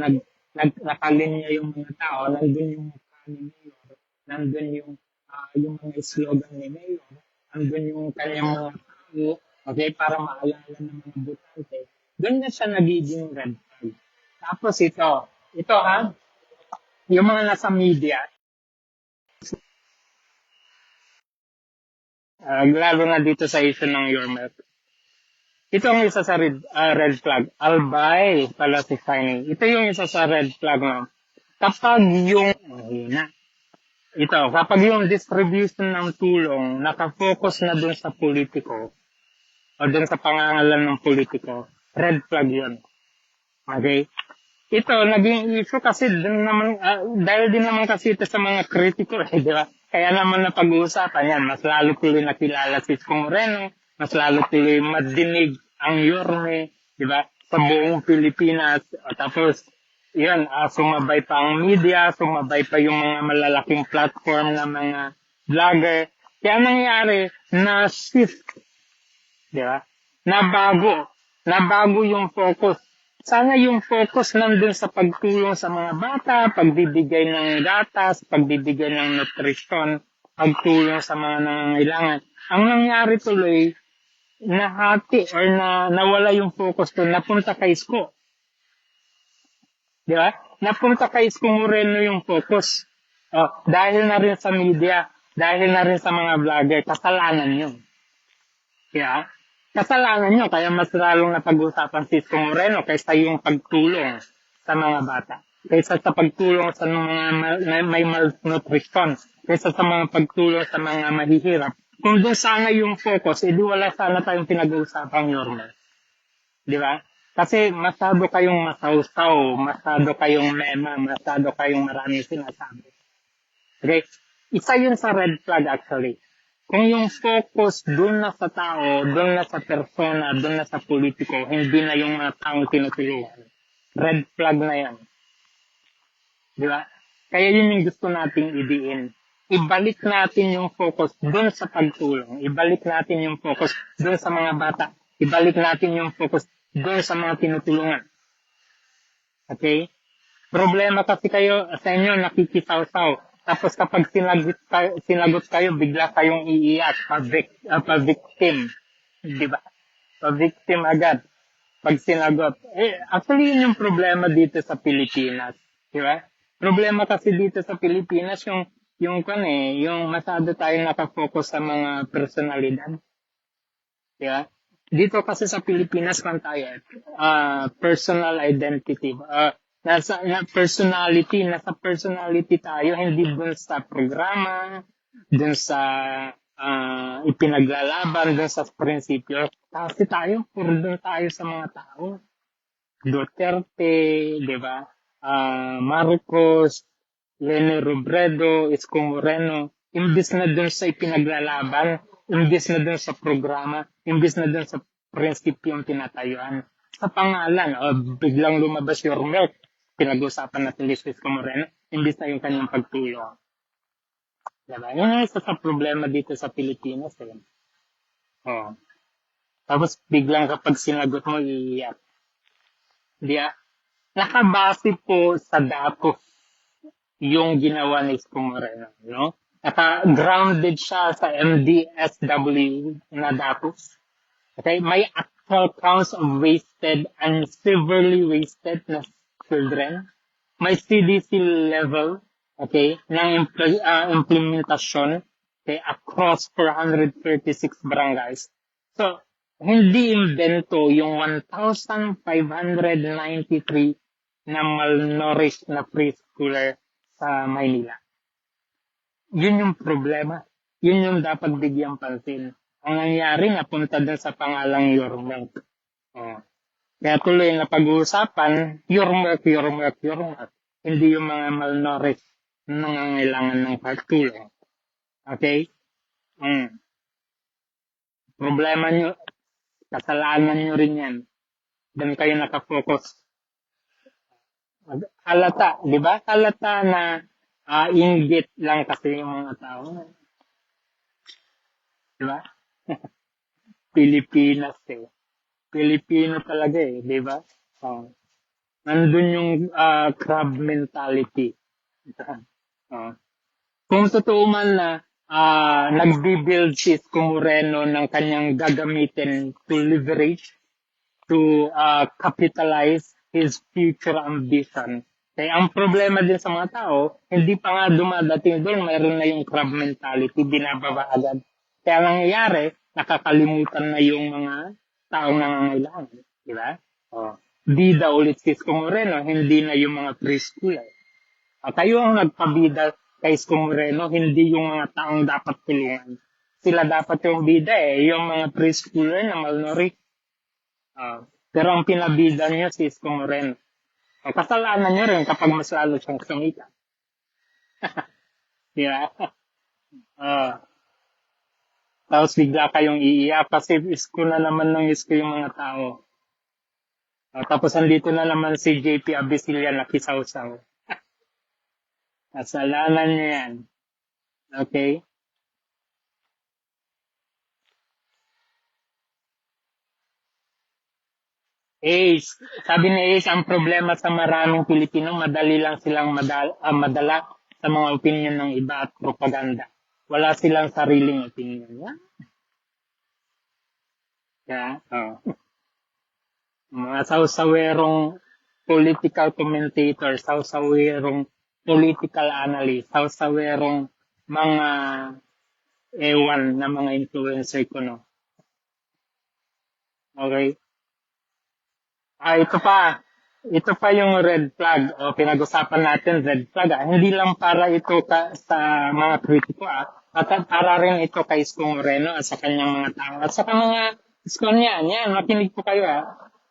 nakalinya yung mga tao, nandun yung mukha ni Mayor, nandun yung mga slogan ni Mayor, nandun yung kanyang mga tao, okay, para maalala ng mga butante. Doon na siya nagiging red flag. Tapos ito ha, yung mga nasa media, lalo na dito sa issue ng Your Milk. Ito ang isa sa red flag. Albay pala si Shiny. Ito yung isa sa red flag, no? Kapag yung, ito, kapag yung distribution ng tulong nakafocus na dun sa politiko o dun sa pangangalan ng politiko, red flag yun. Okay? Ito, naging issue kasi dun naman, dahil din naman kasi ito sa mga kritiko, di ba? Kaya naman na pag-uusapan yan, mas lalo tuloy nakilala si Isko Moreno, mas lalo tuloy madinig ang Yorme, di ba? Sa buong Pilipinas. Tapos, yun, sumabay pa ang media, sumabay pa yung mga malalaking platform na mga vlogger. Kaya nangyari, na shift, di ba? Nabago yung focus. Sana yung focus nandun sa pagtulong sa mga bata, pagbibigay ng gatas, pagbibigay ng nutrisyon, pagtulong sa mga nangangailangan. Ang nangyari tuloy, nahati or nawala yung focus doon, napunta kay Isko. Di ba? Napunta kay Isko Moreno yung focus. Dahil na rin sa media, dahil na rin sa mga vlogger, kasalanan yun. Kaya, kasalanan nyo, kaya mas lalong napag-usapan si Isko Moreno kaysa yung pagtulong sa mga bata. Kaysa sa pagtulong sa mga may malnutrition. Kaysa sa mga pagtulong sa mga mahihirap. Kung doon sana yung focus, edi wala sana tayong pinag-uusapang Yorme. Di ba? Kasi masyado kayong masawsaw, masyado kayong mema, masyado kayong maraming sinasabi. Okay? Isa yun sa red flag actually. Kung yung focus dun na sa tao, dun na sa persona, dun na sa politiko, hindi na yung mga taong tinutulungan. Red flag na yan. Di ba? Kaya yun yung gusto nating idiin. Ibalik natin yung focus dun sa pagtulong. Ibalik natin yung focus dun sa mga bata. Ibalik natin yung focus dun sa mga tinutulungan. Okay? Problema kasi kayo sa inyo, nakikisaw-saw. Tapos kapag sinagot kayo, bigla kayong iiyak, pa-victim. Di ba? Pa-victim agad. Pag sinagot. Actually, yun yung problema dito sa Pilipinas. Di ba? Problema kasi dito sa Pilipinas, yung masyado tayong nakafocus sa mga personalidad. Di ba? Dito kasi sa Pilipinas, personal identity. Nasa personality tayo, hindi dun sa programa, dun sa ipinaglalaban, dun sa prinsipyo. Kasi puro dun tayo sa mga tao. Duterte, di ba? Marcos, Leni Robredo, Isko Moreno, imbis na dun sa ipinaglalaban, imbis na dun sa programa, imbis na dun sa prinsipyong tinatayuan. Sa pangalan, biglang lumabas yung milk, pinag-usapan natin ni Isko Moreno, imbis na yung kanyang pagtulong. Diba? Yun ang isa sa problema dito sa Pilipinas. Tapos biglang kapag sinagot mo, iiyak. Nakabase po sa datos yung ginawa ni Isko Moreno, no? Naka-grounded siya sa MDSW na datos. Okay? May actual counts of wasted and severely wasted na children. May CDC level, okay, ng implementasyon, okay, across 436 barangays. So, hindi invento yung 1,593 na malnourished na preschooler sa Maynila. Yun yung problema. Yun yung dapat bigyang pansin. Ang nangyari, napunta din sa pangalang Yorme. Kaya tuloy na pag-uusapan, Yorme. Hindi yung mga malnourished na nangangailangan ng pagtulong. Okay? Problema nyo, kasalanan nyo rin yan. Doon kayo nakafocus. Halata, di ba? Halata na inggit lang kasi yung mga tao. Di ba? Pilipinas Pilipino talaga di ba? Nandun yung crab mentality. Kung totoo man na nagbibuild si Isko Moreno ng kanyang gagamitin to leverage, to capitalize his future ambition. Kaya ang problema din sa mga tao, hindi pa nga dumadating doon, mayroon na yung crab mentality, binababa agad. Kaya nangyayari, nakakalimutan na yung mga taong nangangailangan. Di ba? Bida ulit si Isko Moreno, hindi na yung mga preschooler. Kayo ang nagpabida kay Isko Moreno, hindi yung mga taong dapat tulungan. Sila dapat yung bida yung mga preschooler na malnourished. Pero ang pinabida niyo si Isko Moreno. Kasalanan niyo rin kapag mas lalo siyang sumita. Yeah. Tapos bigla kayong iiyak kasi isko na naman ng isko yung mga tao. Tapos andito na naman si JP Abisilla na kisaw-saw. Kasalanan niya yan. Okay? Ace, sabi ni Ace, ang problema sa maraming Pilipino, madali lang silang madala sa mga opinion ng iba at propaganda. Wala silang sariling opinion. Yeah? Mga sausawerong political commentator, sausawerong political analyst, sausawerong mga ewan na mga influencer ko, no? Okay? Ito pa yung red flag. Pinag-usapan natin red flag. Hindi lang para ito sa mga kritiko. At para rin ito kay Isko Moreno at sa kanyang mga tao. At sa mga Isko niya. Yan, makinig po kayo.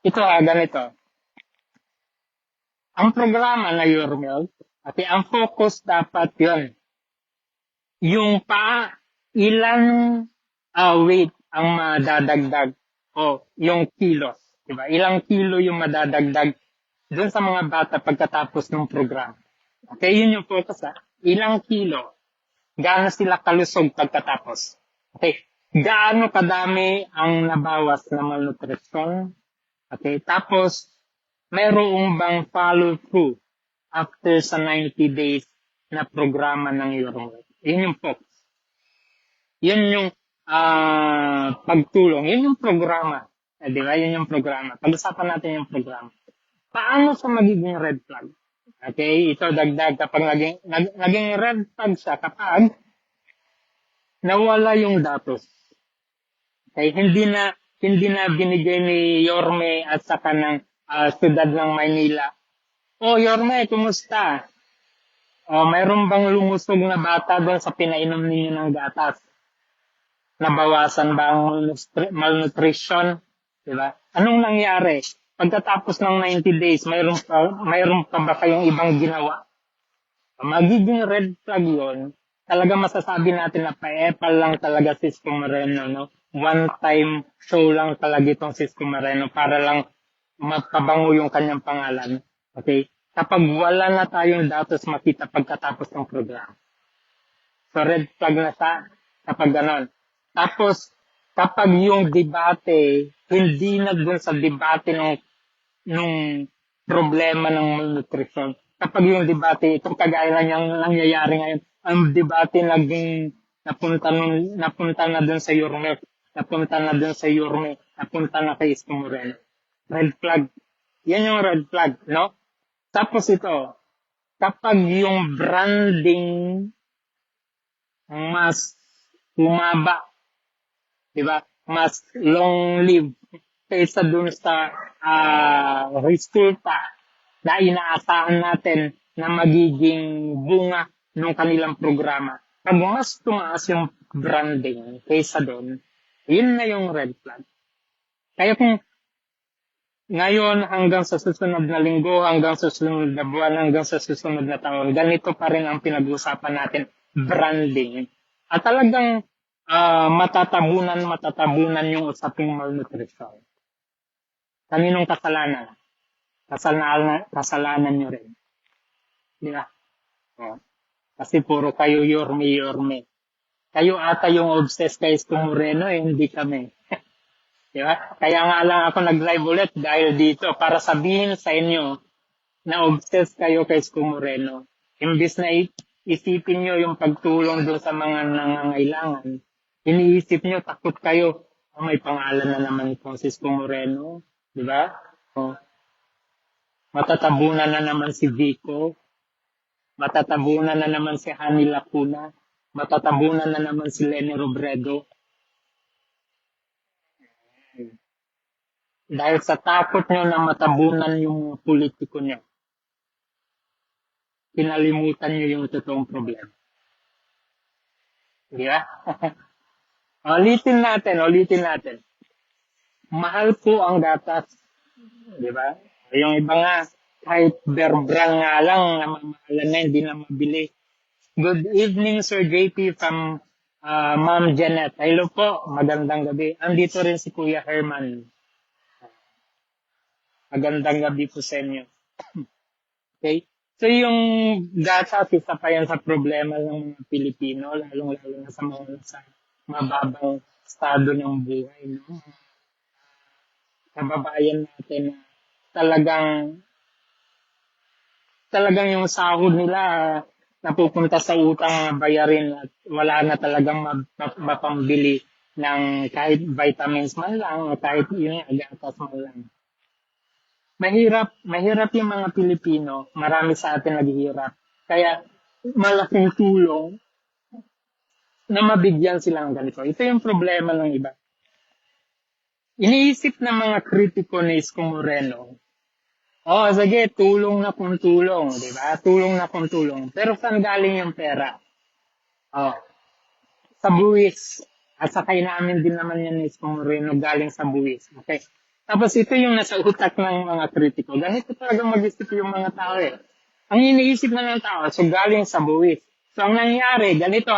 Ito ganito. Ang programa na Your Milk, ang focus dapat yun. Yung ilan weight ang madadagdag o yung kilos. Diba? Ilang kilo yung madadagdag doon sa mga bata pagkatapos ng programa. Okay, yun yung focus. Ilang kilo. Gaano sila kalusog pagkatapos. Okay, gaano kadami ang nabawas na malnutrition. Okay, tapos mayroong bang follow-through after sa 90 days na programa ng Your Milk. Yun yung focus. Yun yung pagtulong. Yun yung programa. Di ba? Yun yung programa. Pag-usapan natin yung programa. Paano sa magiging red flag? Okay, ito dagdag kapag naging red flag siya kapag nawala yung datos. Okay, hindi na binigay ni Yorme at saka ng siyudad ng Maynila. Yorme, kumusta? Mayroon bang lumusog na bata doon sa pinainom ninyo ng gatas? Nabawasan ba ang malnutrition? Diba? Anong nangyari? Pagkatapos ng 90 days, mayroon pa ba kayong ibang ginawa? Magiging red flag yun. Talaga masasabi natin na pa-epal lang talaga si Isko Moreno, no? One-time show lang talaga itong si Isko Moreno para lang mapabango yung kanyang pangalan. Okay? Kapag wala na tayong datos makita pagkatapos ng programa. So red flag na sa kapag ganon. Tapos, kapag yung debate, hindi na dun sa debate nung problema ng malnutrition. Kapag yung debate, itong kagaya na niyang nangyayari ngayon, ang debate naging napunta na dun sa Yorme, napunta na dun sa Yorme, napunta na kay Isko Moreno. Red flag. Yan yung red flag, no? Tapos ito, kapag yung branding mas humaba, diba? Mas long live kaysa dun sa resulta na inaasahan natin na magiging bunga ng kanilang programa. Pag mas tumaas yung branding kaysa dun, yun na yung red flag. Kaya kung ngayon hanggang sa susunod na linggo, hanggang sa susunod na buwan, hanggang sa susunod na taon, ganito pa rin ang pinag-uusapan natin, branding. At talagang matatabunan yung usaping malnutrition. Kaninong kasalanan? Kasalanan nyo rin. Di ba? Kasi puro kayo yorme. Kayo ata yung obsessed kay Isko Moreno, hindi kami. Di ba? Kaya nga lang ako nag-live ulit dahil dito para sabihin sa inyo na obsessed kayo kay Isko Moreno. Imbis na isipin nyo yung pagtulong doon sa mga nangangailangan, iniisip nyo, takot kayo, may pangalan na naman itong si Isko Moreno. Di ba? Matatabunan na naman si Vico. Matatabunan na naman si Hani Lacuna. Matatabunan na naman si Leni Robredo. Dahil sa takot nyo na matabunan yung politiko nyo, pinalimutan nyo yung totoong problema. Di ba? Ulitin natin. Mahal po ang gatas. Di ba? Yung iba nga, kahit bear brand nga lang, namamahalan na, hindi na mabili. Good evening, Sir JP from Ma'am Janet. Hello po, magandang gabi. Andito rin si Kuya Herman. Magandang gabi po sa inyo. Okay? So yung gatas, isa pa yan sa problema ng mga Pilipino, lalong-lalo na sa mga nasa mababang estado ng buhay. No? Kababayan natin na talagang talagang yung sahod nila napupunta sa utang na bayarin at wala na talagang mapambili ng kahit vitamins man lang o kahit yun gatas man lang. Mahirap yung mga Pilipino, marami sa atin naghihirap. Kaya malaking tulong na mabigyan sila ng ganito. Ito yung problema ng iba. Iniisip ng mga kritiko ni Isko Moreno, sige, tulong na kung tulong, di ba? Tulong na kung tulong. Pero saan galing yung pera? Sa buwis. At sakay namin din naman yan ni Isko Moreno galing sa buwis. Okay? Tapos ito yung nasa utak ng mga kritiko. Ganito talaga mag-isip yung mga tao eh. Ang iniisip na ng tao, so galing sa buwis. So ang nangyari, ganito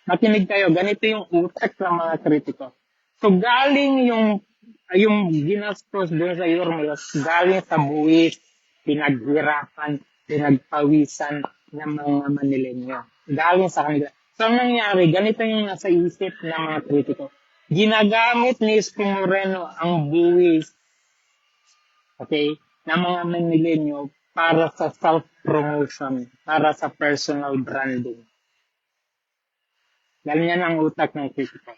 makinig kayo, ganito yung utak ng mga kritiko. So galing yung ginastos doon sa Yormelos, galing sa buwis, pinaghirapan, pinagpawisan ng mga Manilenyo. Galing sa kanila. So ang nangyari, ganito yung nasa isip ng mga kritiko. Ginagamit ni Isko Moreno ang buwis, okay, ng mga Manilenyo para sa self-promotion, para sa personal branding. Ganyan ang utak ng kritiko.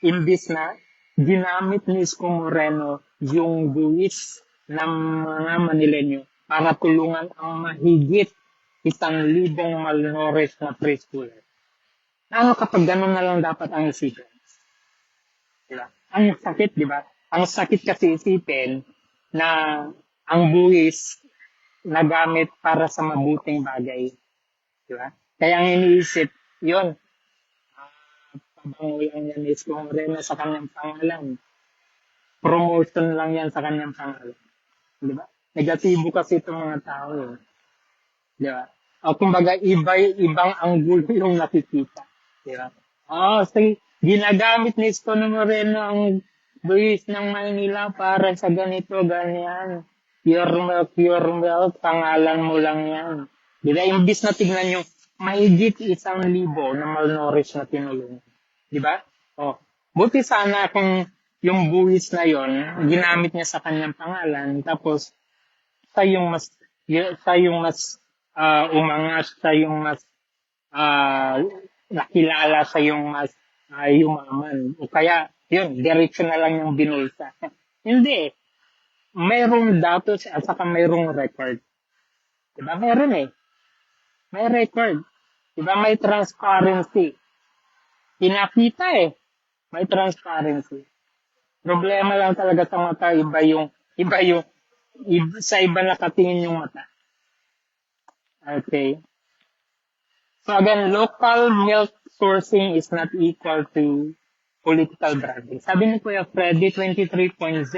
Imbis na ginamit ni Isko Moreno yung buwis ng mga Manilenyo para tulungan ang mahigit 1,000 malnourished na preschooler. Ano kapag ganun na lang dapat ang isipin? Diba? Ang sakit, di ba? Ang sakit kasi isipin na ang buwis na gamit para sa mabuting bagay. Di ba? Kaya ang iniisip, yun, pabango lang yan ni Isko Moreno sa kanyang pangalan. Promotion lang yan sa kanyang pangalan. Di ba? Negatibo kasi itong mga tao. Di ba? O kumbaga, ibang anggulo yung nakikita. Di ba? Sige, ginagamit ni Isko Moreno ang buwis ng Maynila para sa ganito, ganyan. Pure milk, pangalan mo lang yan. Di ba? Imbis na tignan nyo, mahigit 1,000 na malnourished na tinulungan. Di ba? Buti sana kung yung buwis na yon ginamit niya sa kanyang pangalan, tapos sa yung mas umangas, sa yung mas nakilala, sa yung mas yumaman. O kaya, yun, diretso na lang yung binulsa. Hindi. Mayroong datos at saka mayroong record. Diba? Meron eh. May record. Diba? May transparency. Pinakita eh. May transparency. Problema lang talaga sa mata, sa iba nakatingin yung mata. Okay. So again, local milk sourcing is not equal to political branding. Sabi ni Kuya Freddy, 23.06%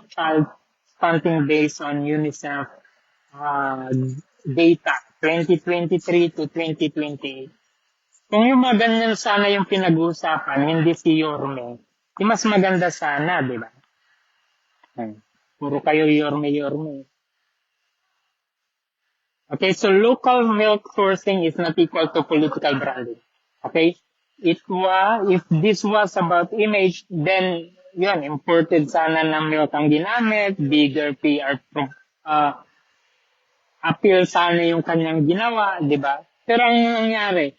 child stunting based on UNICEF data, 2023 to 2028. Kung yung mga ganyan sana yung pinag-uusapan, hindi si Yorme, mas maganda sana, di ba? Puro kayo Yorme. Okay, so local milk sourcing is not equal to political branding. Okay? If this was about image, then yun, imported sana ng milk ang ginamit, bigger PR appeal sana yung kanyang ginawa, di ba? Pero ang nangyari,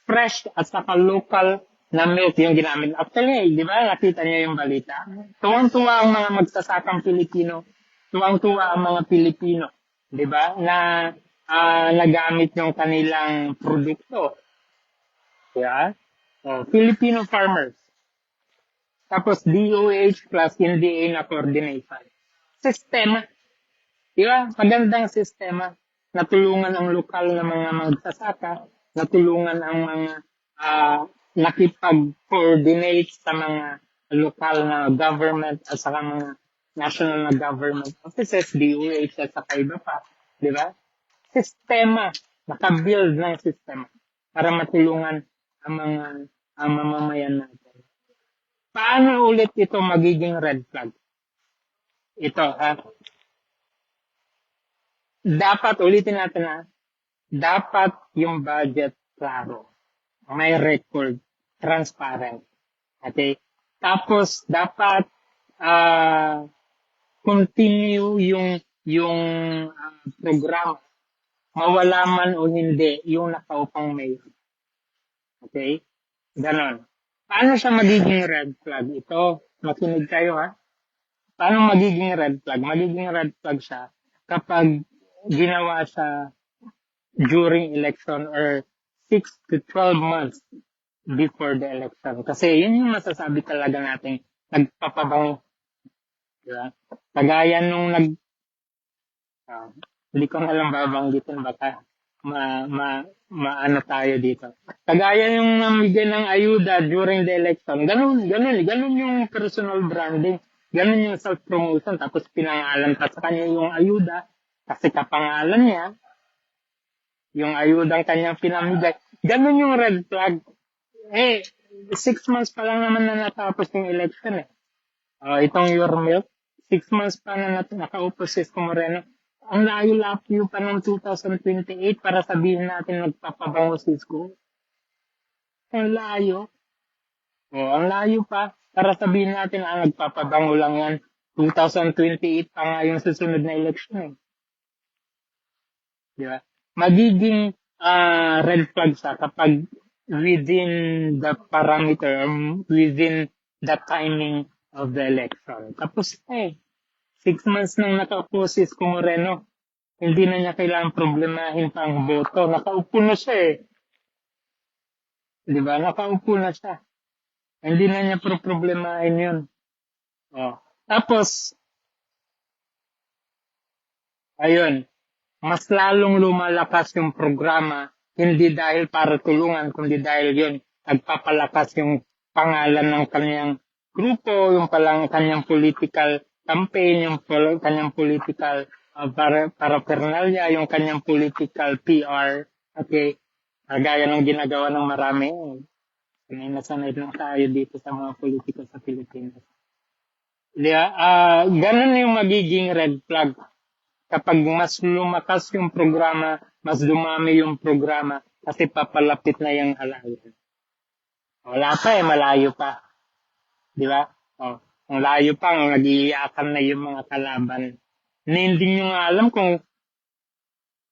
fresh at saka local na milk yung ginamit. Actually, di ba, nakita niyo yung balita? Tuwang-tuwa ang mga magsasakang Pilipino, tuwang-tuwa ang mga Pilipino, di ba, na nagamit yung kanilang produkto. Yeah? Filipino farmers. Tapos DOH plus NDA na coordination. Sistema. Di ba? Magandang sistema. Natulungan ang lokal na mga magsasaka, natulungan ang mga nakipag-coordinate sa mga lokal na government at saka mga national na government offices, DOH at saka iba pa, di ba? Sistema, nakabuild ng sistema para matulungan ang mga ang mamamayan natin. Paano ulit ito magiging red flag? Ito, dapat ulitin natin dapat yung budget klaro. May record, transparent. Okay? Tapos, dapat continue yung programa. Mawala man o hindi yung nakaupang mayor. Okay? Ganon. Paano siya magiging red flag? Ito, makinig kayo Paano magiging red flag? Magiging red flag siya kapag ginawa siya during election or 6 to 12 months before the election. Kasi yun yung masasabi talaga natin nagpapabango. Diba? Kagaya nung hindi ko na lang babanggitin baka maano tayo dito. Kagaya yung namigay ng ayuda during the election. Ganun yung personal branding. Ganun yung self-promotion. Tapos pinangalan pa sa kanya yung ayuda. Kasi kapangalan niya, yung ayudang kanyang pinamigay. Ganun yung red flag. 6 months pa lang naman na natapos yung election itong Your Milk, 6 months pa na nakaupo si Isko Moreno. Ang layo-layo pa ng 2028 para sabihin natin nagpapabango si Isko. Ang layo. Ang layo pa para sabihin natin nagpapabango lang yan. 2028 pa nga yung susunod na election Di ba? Magiging red flag siya kapag within the parameter, within the timing of the election. Tapos 6 months nang nakaupo si Isko Moreno, hindi na niya kailangang problemahin pa ang boto. Nakaupo na siya Di ba? Nakaupo na siya. Hindi na niya problemahin yun. Tapos, ayun, mas lalong lumalakas yung programa, hindi dahil para tulungan, kundi dahil yun, nagpapalakas yung pangalan ng kanyang grupo, yung palang kanyang political campaign, yung kanyang political paraphernalia, yung kanyang political PR. Okay? Gaya ng ginagawa ng marami. Sanay lang tayo dito sa mga politiko sa Pilipinas. Ganun yung magiging red flag. Kapag mas lumakas yung programa, mas dumami yung programa, kasi papalapit na yung halalan. Wala pa malayo pa. Di ba? Ang layo pa, nag-iiyakan na yung mga kalaban. Hindi nyo nga alam kung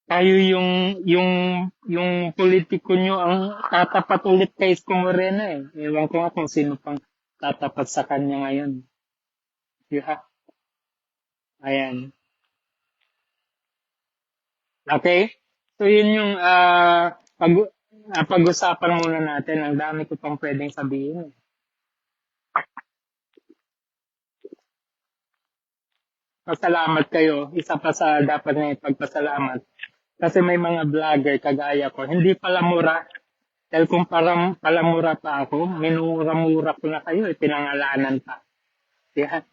kayo yung politiko nyo ang tatapat ulit kay Isko Moreno Ewan ko nga kung sino pang tatapat sa kanya ngayon. Yeah. Ayan. Okay? So yun yung pag-usapan muna natin. Ang dami ko pang pwedeng sabihin. Pasalamat kayo. Isa pa sa dapat na ipagpasalamat. Kasi may mga vlogger kagaya ko. Hindi pala mura. Dahil kung palamura pa ako, minura-mura ko na kayo. Pinangalanan pa. Yeah.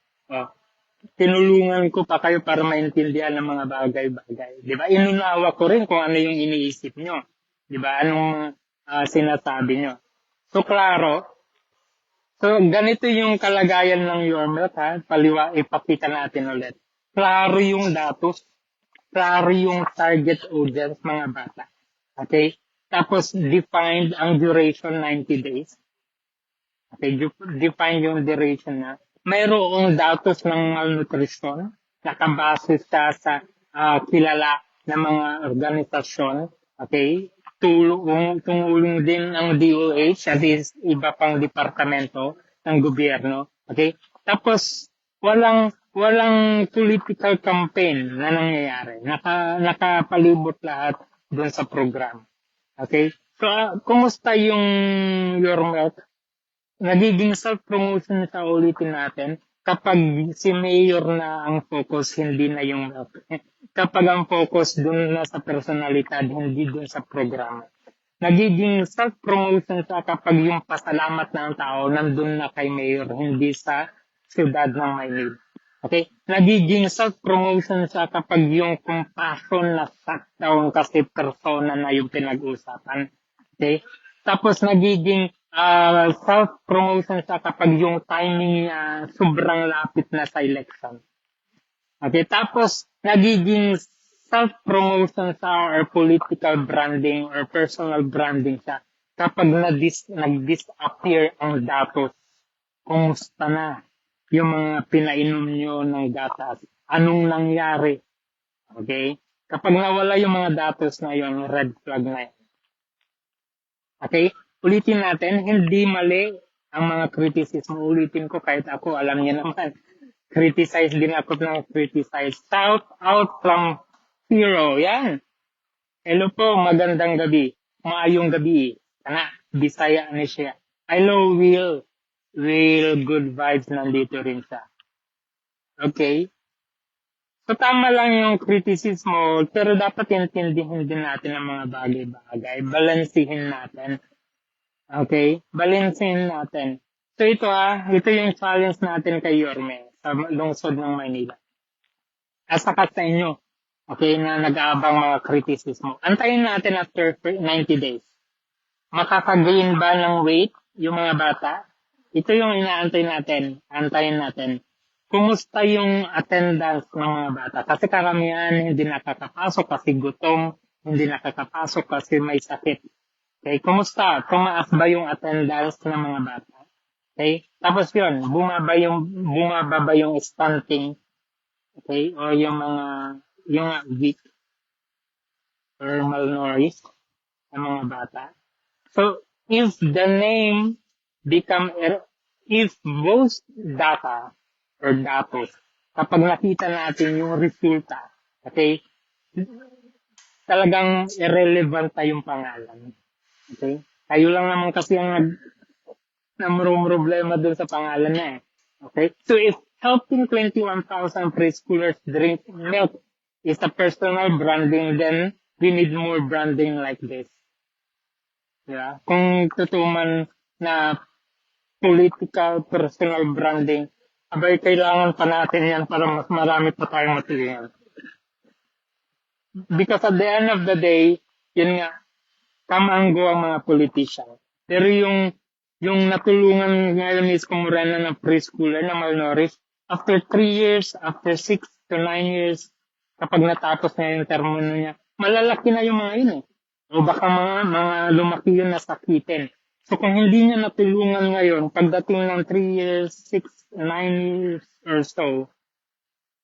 Tinulungan ko pa kayo para maintindihan ng mga bagay-bagay. Di ba? Inunawa ko rin kung ano yung iniisip nyo. Di ba? Anong sinasabi nyo. So, klaro. So, ganito yung kalagayan ng Your Milk, ipakita natin ulit. Klaro yung datos. Klaro yung target audience, mga bata. Okay? Tapos, defined ang duration, 90 days. Okay? Defined yung duration na. Mayroong datos ng malnutrition. Nakabase sa kilala ng mga organisasyon. Okay? Tumulong din ang DOH at iba pang departamento ng gobyerno. Okay? Tapos, walang political campaign na nangyayari. Nakapalibot lahat doon sa program. Okay? So, kumusta yung Your Milk? Nagiging self-promotion sa ulitin natin kapag si Mayor na ang focus, hindi na yung milk. Kapag ang focus doon na sa personalidad, hindi doon sa programa. nagiging self-promotion siya kapag yung pasalamat ng tao nandun na kay Mayor, hindi sa siyudad ng Maynila. Okay? Nagiging self-promotion siya kapag yung compassion na shutdown kasi persona na yung pinag-usapan. Okay? Tapos nagiging self-promotion siya kapag yung timing niya sobrang lapit na sa election. Okay? Tapos nagiging self-promotion sa or political branding or personal branding siya kapag nag-disappear ang datos. Kumusta na yung mga pinainom nyo ng gatas? Anong nangyari? Okay? Kapag nawala yung mga datos na yun, red flag na yun. Okay? Ulitin natin, hindi mali ang mga criticism. Ulitin ko kahit ako, alam niya naman. Criticize din ako ng criticize. Shout out from Hero. Yan. Hello po, magandang gabi. Maayong gabi. Sana, Bisaya ni siya. Hello, Will. Will, good vibes nandito rin siya. Okay? So, tama lang yung criticism mo, pero dapat intindihin din natin ang mga bagay-bagay. Balansihin natin. Okay? Balansihin natin. So, ito yung challenge natin kay Yorme sa lungsod ng Maynila. At saka sa inyo. Okay, na nag-aabang mga criticism. Antayin natin after 90 days. Makakagain ba ng weight yung mga bata? Ito yung inaantay natin. Antayin natin. Kumusta yung attendance ng mga bata? Kasi karamihan hindi nakakapasok kasi gutom, hindi nakakapasok kasi may sakit. Okay, kumusta? Tumaas ba yung attendance ng mga bata? Okay? Tapos yun, bumaba ba yung stunting? Okay? O yung weak or malnourished ng mga bata. So, if the name if those data or datos, kapag nakita natin yung resulta, okay, talagang irrelevant na yung pangalan. Okay? Kayo lang naman kasi ang problema dun sa pangalan na eh. Okay? So, if helping 21,000 preschoolers drink milk is a personal branding, then we need more branding like this. Yeah. Kung totoo man na political personal branding, abay kailangan pa natin yan para mas marami pa tayong matulungan. Because at the end of the day, yun nga, kamanggo ang mga politician. Pero yung natulungan ngayon is Morena na preschooler na malnourished, after 3 years, after 6 to 9 years, kapag natapos na yung termo niya, malalaki na yung mga yun eh. O baka mga lumaki yun na sakitin. So kung hindi niya natulungan ngayon, pagdating ng 3 years, 6, 9 years or so,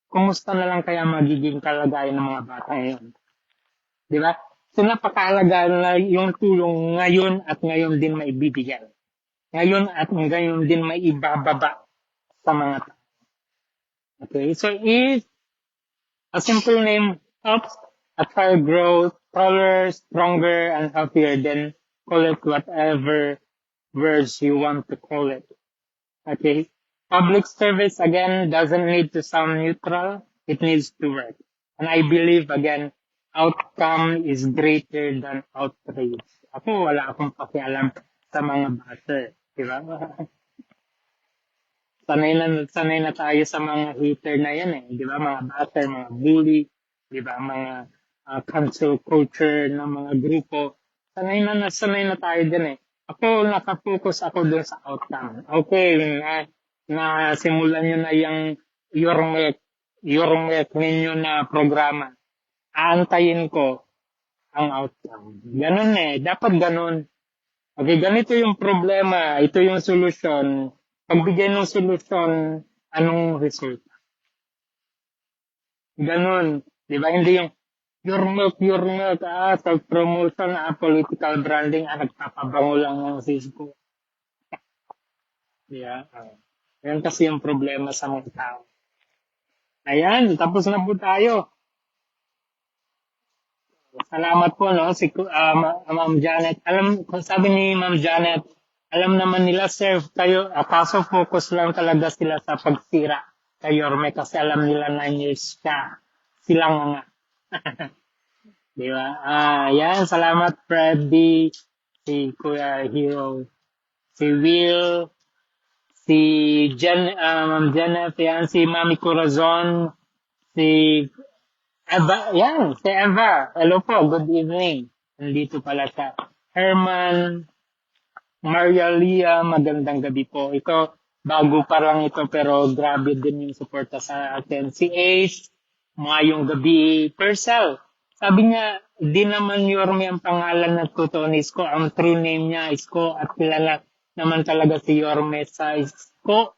kumusta na lang kaya magiging kalagayan ng mga bata ngayon? Di ba? So napakahalaga na yung tulong ngayon at ngayon din may bibigyan. Ngayon at ngayon din may ibababa sa mga tao. Okay, so if a simple name helps a child grow taller, stronger, and healthier, then call it whatever words you want to call it. Okay, public service again doesn't need to sound neutral, it needs to work. And I believe again, outcome is greater than outrage. Ako, wala akong pakialam sa mga baser. Diba? Sanay na tayo sa mga hater na yan eh. Diba? Mga baser, mga bully, diba? Mga cancel culture ng mga grupo. Sanay na tayo din eh. Ako, nakafocus ako dun sa outcome. Okay, na simulan nyo na yung your milk ninyo na programa. Aantayin ko ang outcome. Ganun eh. Dapat ganun. Okay, ganito yung problema. Ito yung solusyon. Pagbigay ng solusyon, anong result? Ganun. Di ba? Hindi yung your milk, self-promotion, political branding, nagpapabango lang ng sisco. Yeah. Yan kasi yung problema sa mga tao. Ayan, tapos na po tayo. Salamat po, no, si Ma'am Janet. Sabi ni Ma'am Janet, alam naman nila, sir, kayo, kaso focus lang talaga sila sa pagsira kay Yorme kasi alam nila 9 years siya. Sila nga. Di ba? Yan. Salamat, Freddy. Si Kuya Hero. Si Will. Si Ma'am Janet. Yan. Si Mami Corazon. Si Eva. Yan. Si Eva. Hello po. Good evening. Nandito pala siya. Herman. Maria Lia, magandang gabi po. Ito, bago pa lang ito pero grabe din yung suporta sa atin. Si Ace, mayong gabi. Percel, sabi niya, di naman Yorme ang pangalan ng totoo ni Isko. Ang true name niya, Isko, at kilala naman talaga si Yorme sa Isko.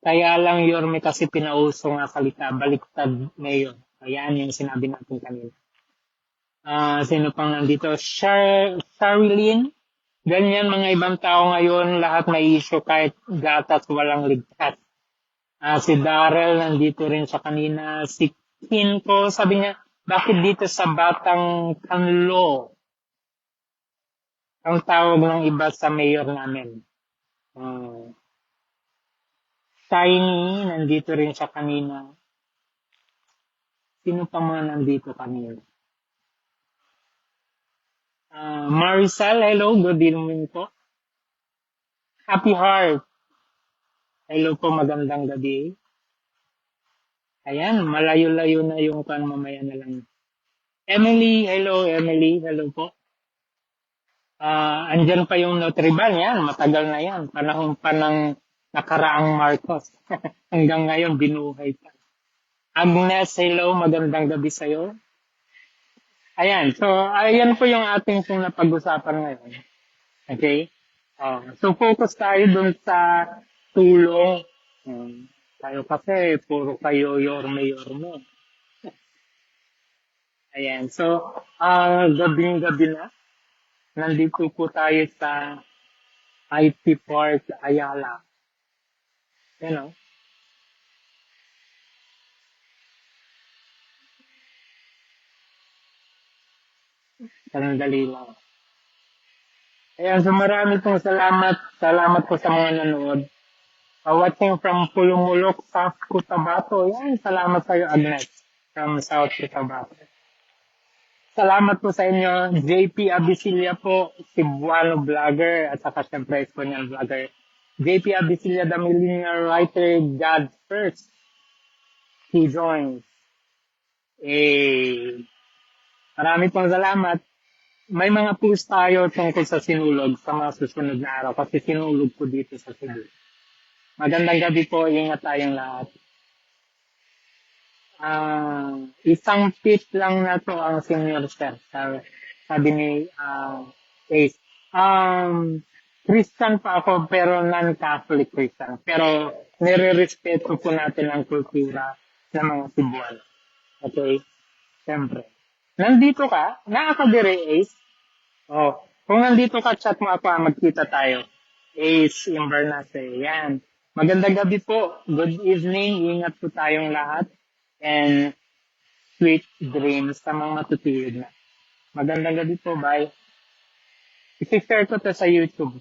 Kaya lang Yorme kasi pinauso nga salita, baliktad ngayon. Ayan yung sinabi natin kanina. Sino pang nandito? Sharilyn, ganyan mga ibang tao ngayon, lahat may issue kahit gatas walang ligtas. Si Darrell nandito rin sa kanina. Si Kinko, sabi niya, bakit dito sa Batang Kanlo ang tawag ng iba sa mayor namin? Uh, Shiny, nandito rin sa kanina. Sino pa mga nandito kanina? Maricel, hello, good evening po. Happy Heart, hello po, magandang gabi. Ayan, malayo-layo na yung kan mamaya na lang. Emily, hello po. Andyan pa yung Notre-Dame, yan, matagal na yan. Panahon pa ng nakaraang Marcos. Hanggang ngayon, binuhay pa. Agnes, hello, magandang gabi sa'yo. Ayan, so, ayan po yung ating pong napag-usapan ngayon. Okay? So, focus tayo dun sa tulong. Tayo kasi, puro kayo, yorme. Ayan, so, gabing-gabi na. Nandito po tayo sa IT Park, Ayala. You know, sandali lang. Ayan, so marami pong salamat. Salamat po sa mga nanood. Watching from Pulumulok, South Cotabato. Yan, salamat sa iyo, Agnes, from South Cotabato. Salamat po sa inyo, JP Abisilia po, Cebuano Vlogger, at saka siyempre Espanyol Vlogger. JP Abisilia, the millionaire writer, God first. He joins. Eh, marami pong salamat. May mga post tayo tungkol sa sinulog sa mga susunod na araw kasi sinulog po dito sa Cebu. Magandang gabi po, ingat tayong lahat. Isang pit lang na to ang senior chef, sabi ni Ace. Christian pa ako pero non-Catholic Christian. Pero nire-respeto po natin ang kultura ng mga Cebuano. Okay? Siyempre. Nandito ka? Nakakadire, Ace? Oh, kung nandito ka, chat mo ako, magkita tayo. Ace Inverness, yan. Magandang gabi po. Good evening. Ingat po tayong lahat. And sweet dreams sa mga matutulog na. Magandang gabi po. Bye. I-share ko to sa YouTube.